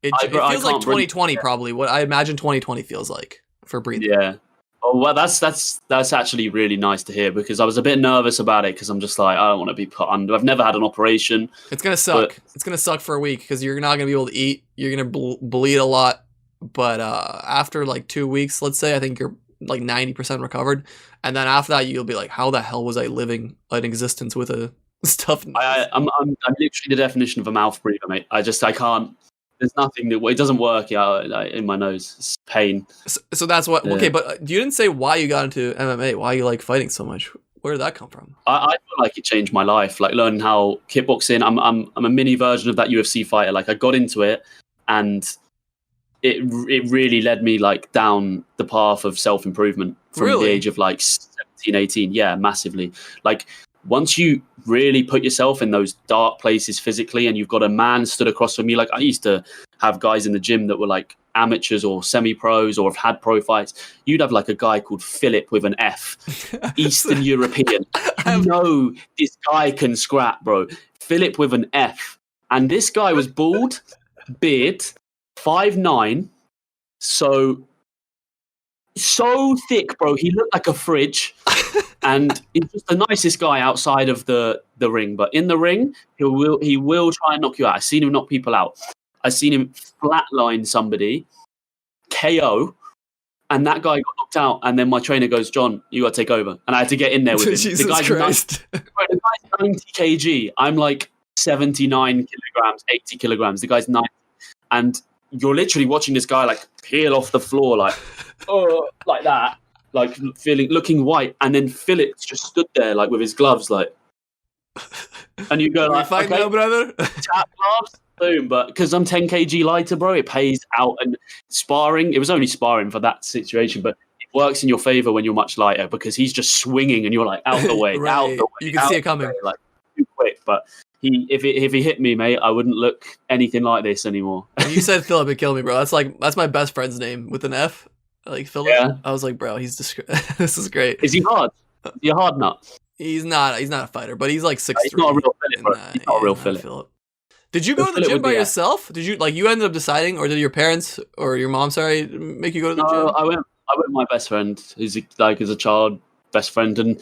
It feels like 2020 probably. What I imagine 2020 feels like for breathing. Yeah. Oh well, that's actually really nice to hear, because I was a bit nervous about it because I'm just like, I don't want to be put under. I've never had an operation. It's gonna suck. It's gonna suck for a week because you're not gonna be able to eat. You're gonna bleed a lot. But after like 2 weeks, let's say, I think you're like 90% recovered, and then after that, you'll be like, "How the hell was I living an existence with a stuffed?" I'm literally the definition of a mouth breather, mate. I can't. There's nothing that it doesn't work in my nose. It's pain. So that's what. Yeah. Okay, but you didn't say why you got into MMA. Why you like fighting so much? Where did that come from? I feel like it changed my life. Like learning how kickboxing. I'm a mini version of that UFC fighter. Like I got into it, and it really led me like down the path of self-improvement from the age of like 17, 18. Yeah, massively. Like once you really put yourself in those dark places physically, and you've got a man stood across from you. Like I used to have guys in the gym that were like amateurs or semi-pros or have had pro fights. You'd have like a guy called Philip with an F, Eastern European. You know this guy can scrap, bro. Philip with an F. And this guy was bald, beard, 5'9", so thick, bro. He looked like a fridge, and he's just the nicest guy outside of the ring. But in the ring, he will try and knock you out. I've seen him knock people out. I've seen him flatline somebody, KO, and that guy got knocked out. And then my trainer goes, "John, you got to take over." And I had to get in there with him. Jesus Christ. The guy's 90 kg. I'm like 79 kilograms, 80 kilograms. The guy's 90. And you're literally watching this guy like peel off the floor, like, oh, like that, like looking white. And then Phillips just stood there, like with his gloves, like, and you go, like, fight now, brother. Tap gloves, boom. But because I'm 10 kg lighter, bro, it pays out. And sparring, it was only sparring for that situation, but it works in your favor when you're much lighter because he's just swinging and you're like out the way, right. Out the way. You can see it coming, like too quick, but. If he hit me, mate, I wouldn't look anything like this anymore. You said Philip, it killed me, bro. That's my best friend's name with an F, like Philip. Yeah. I was like, bro, he's this is great. Is he hard? Is he a hard nut? He's not a fighter, but he's like 6'3". He's not a real Philip, bro. He's not a real Philip. Did you go to the gym by yourself? Did you end up deciding, or did your parents or your mom, make you go to the gym? I went with my best friend, who's like as a child best friend, and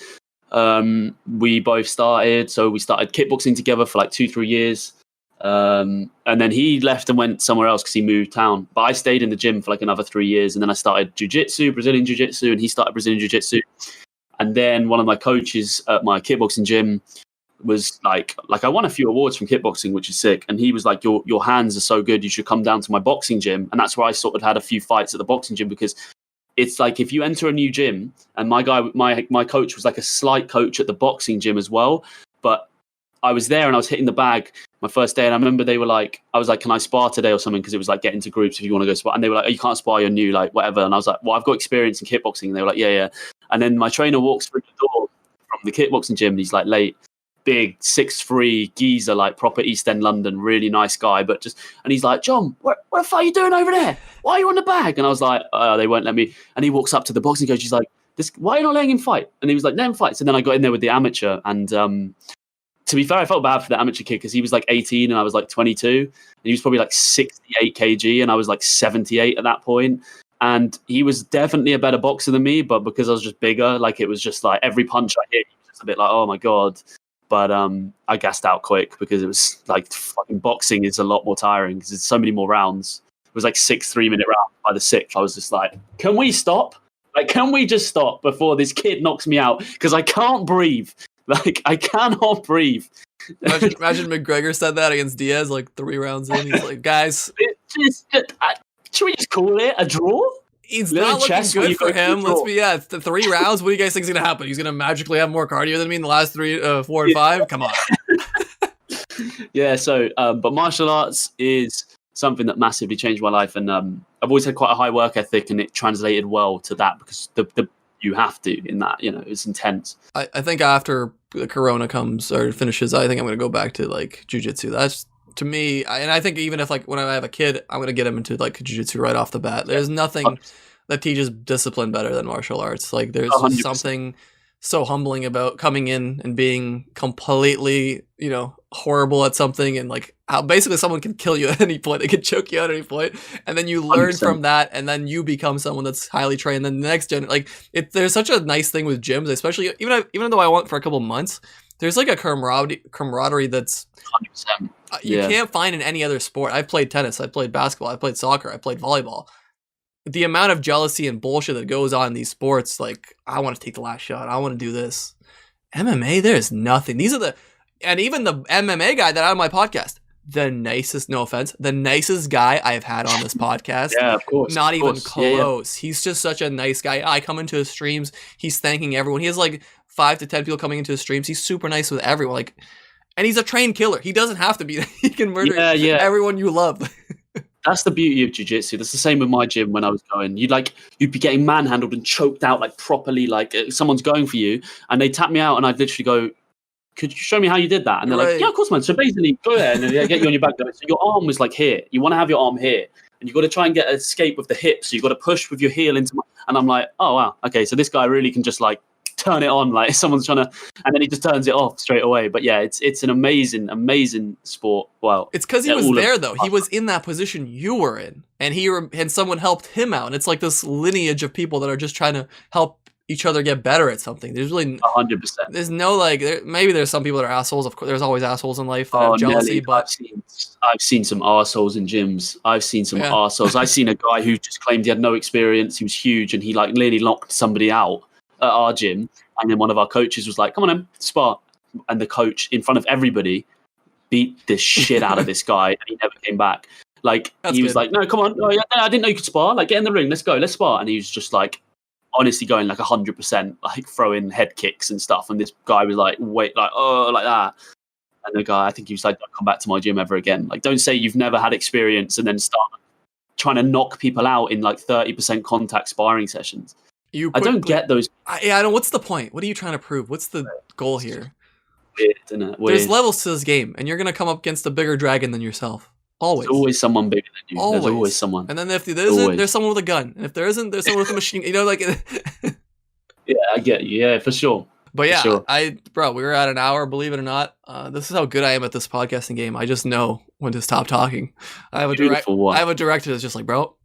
we both started. So we started kickboxing together for like 2-3 years. And then he left and went somewhere else because he moved town. But I stayed in the gym for like another 3 years. And then I started jiu-jitsu, Brazilian jiu-jitsu, and he started Brazilian jiu-jitsu. And then one of my coaches at my kickboxing gym was like I won a few awards from kickboxing, which is sick. And he was like, your hands are so good, you should come down to my boxing gym. And that's where I sort of had a few fights at the boxing gym, because it's like if you enter a new gym, and my coach was like a slight coach at the boxing gym as well. But I was there and I was hitting the bag my first day, and I remember they were like, I was like, "Can I spar today or something?" Because it was like get into groups if you want to go spar. And they were like, "Oh, you can't spar, you're new, like whatever." And I was like, "Well, I've got experience in kickboxing." And they were like, "Yeah." And then my trainer walks through the door from the kickboxing gym, and he's like late. Big 6'3" geezer, like proper East End London, really nice guy, but and he's like, "John, what the fuck are you doing over there? Why are you on the bag?" And I was like, they won't let me. And he walks up to the boxing coach, he's like, why are you not letting him fight? And he was like, let him fight. So then I got in there with the amateur, and to be fair, I felt bad for the amateur kid because he was like 18 and I was like 22, and he was probably like 68 kg and I was like 78 at that point. And he was definitely a better boxer than me, but because I was just bigger, like it was just like every punch I hit, he was just a bit like, oh my God. But I gassed out quick because it was like fucking boxing is a lot more tiring because it's so many more rounds. It was like 6 3-minute rounds. By the 6th, I was just like, can we stop? Like, can we just stop before this kid knocks me out? Because I can't breathe. Like, I cannot breathe. Imagine McGregor said that against Diaz like 3 rounds in. He's like, guys, should we just call it a draw? It's not looking good for him. Let's be, it's the 3 rounds. What do you guys think is going to happen? He's going to magically have more cardio than me in the last 3, 4, and 5? Come on. Yeah, so, but martial arts is something that massively changed my life. And I've always had quite a high work ethic, and it translated well to that because you have to in that, it's intense. I think after the corona comes or finishes, I think I'm going to go back to like jiu-jitsu. That's to me, and I think even if like when I have a kid, I'm going to get him into like jiu-jitsu right off the bat. There's nothing that teaches discipline better than martial arts. Like there's 100%. Something so humbling about coming in and being completely, horrible at something, and like how basically someone can kill you at any point. They can choke you at any point, and then you learn 100%. from that, and then you become someone that's highly trained. Then the next gen, there's such a nice thing with gyms, especially even though I went for a couple of months, there's like a camaraderie that's 100%. You can't find in any other sport. I've played tennis, I played basketball, I played soccer, I played volleyball. The amount of jealousy and bullshit that goes on in these sports, like I want to take the last shot, I want to do this. MMA, there's nothing. And even the MMA guy that I had on my podcast, the nicest, no offense, the nicest guy I've had on this podcast. Yeah, of course. Not of even course. close. Yeah. He's just such a nice guy. I come into his streams, he's thanking everyone. He has like 5 to 10 people coming into his streams. He's super nice with everyone. And he's a trained killer. He doesn't have to be. He can murder everyone you love. That's the beauty of jiu-jitsu. That's the same with my gym when I was going. You'd be getting manhandled and choked out like properly, like someone's going for you, and they tap me out, and I'd literally go, "Could you show me how you did that?" And they're like, "Yeah, of course, man." So basically, go there, and they get you on your back. So your arm was like here. You want to have your arm here, and you got to try and get escape with the hip. So you got to push with your heel into. And I'm like, "Oh wow, okay." So this guy really can just like turn it on, like someone's trying to, and then he just turns it off straight away. But yeah, it's an amazing sport. Well, it's because he was there though. He was in that position you were in, and someone helped him out. And it's like this lineage of people that are just trying to help each other get better at something. There's really 100%. There's no maybe there's some people that are assholes. Of course, there's always assholes in life that have jealousy. Nelly, but I've seen some arseholes in gyms. I've seen some arseholes. I've seen a guy who just claimed he had no experience. He was huge, and he like nearly knocked somebody out at our gym. And then one of our coaches was like, "Come on, spar." And the coach, in front of everybody, beat the shit out of this guy, and he never came back. Like he was like, "No, come on, no, I didn't know you could spar. Like, get in the ring, let's go, let's spar." And he was just like, honestly, going like 100%, like throwing head kicks and stuff. And this guy was like, "Wait, like, oh, like that." And the guy, I think he was like, "Don't come back to my gym ever again. Like, don't say you've never had experience and then start trying to knock people out in like 30% contact sparring sessions." I don't get those. I don't. What's the point? What are you trying to prove? What's the goal here? Weird, isn't it? Weird. There's levels to this game, and you're gonna come up against a bigger dragon than yourself. Always. There's always someone bigger than you. Always. There's always someone. And then if there isn't, there's someone with a gun. And if there isn't, there's someone with a machine. Like. Yeah, I get you. Yeah, for sure. But yeah, sure. we were at an hour. Believe it or not, this is how good I am at this podcasting game. I just know when to stop talking. I have a director that's just like, "Bro,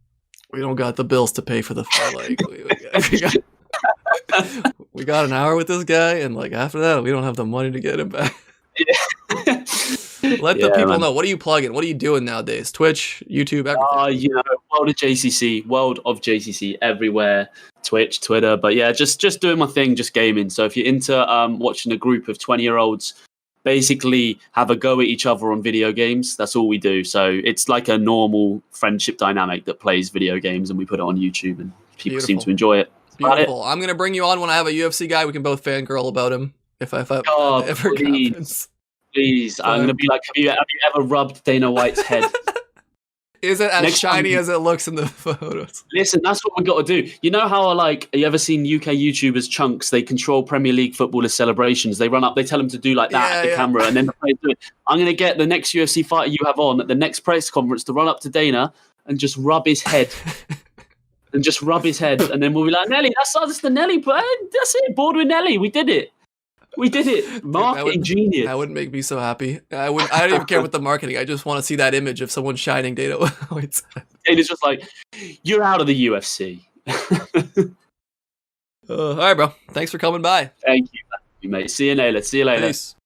we don't got the bills to pay for the we got an hour with this guy, and like after that, we don't have the money to get him back." Yeah. Let the people know. What are you plugging? What are you doing nowadays? Twitch, YouTube, everything. World of JCC everywhere. Twitch, Twitter, but yeah, just doing my thing, just gaming. So if you're into watching a group of 20-year-olds basically have a go at each other on video games, that's all we do. So it's like a normal friendship dynamic that plays video games, and we put it on YouTube, and people seem to enjoy it. Beautiful. I'm gonna bring you on when I have a UFC guy. We can both fangirl about him if ever happens. Please, I'm gonna be like, have you ever rubbed Dana White's head? Is it as shiny as it looks in the photos? Listen, that's what we got to do. You know how, like, you ever seen UK YouTubers chunks? They control Premier League footballers' celebrations. They run up, they tell them to do like that at the camera, and then the players do it. I'm going to get the next UFC fighter you have on at the next press conference to run up to Dana and just rub his head. And then we'll be like, "Nelly, that's the Nelly, but that's it. Bored with Nelly. We did it. Marketing genius." That would make me so happy. I don't even care with the marketing. I just want to see that image of someone shining Dana White's head. It's just like, "You're out of the UFC." All right, bro. Thanks for coming by. Thank you, mate. See you later. Peace.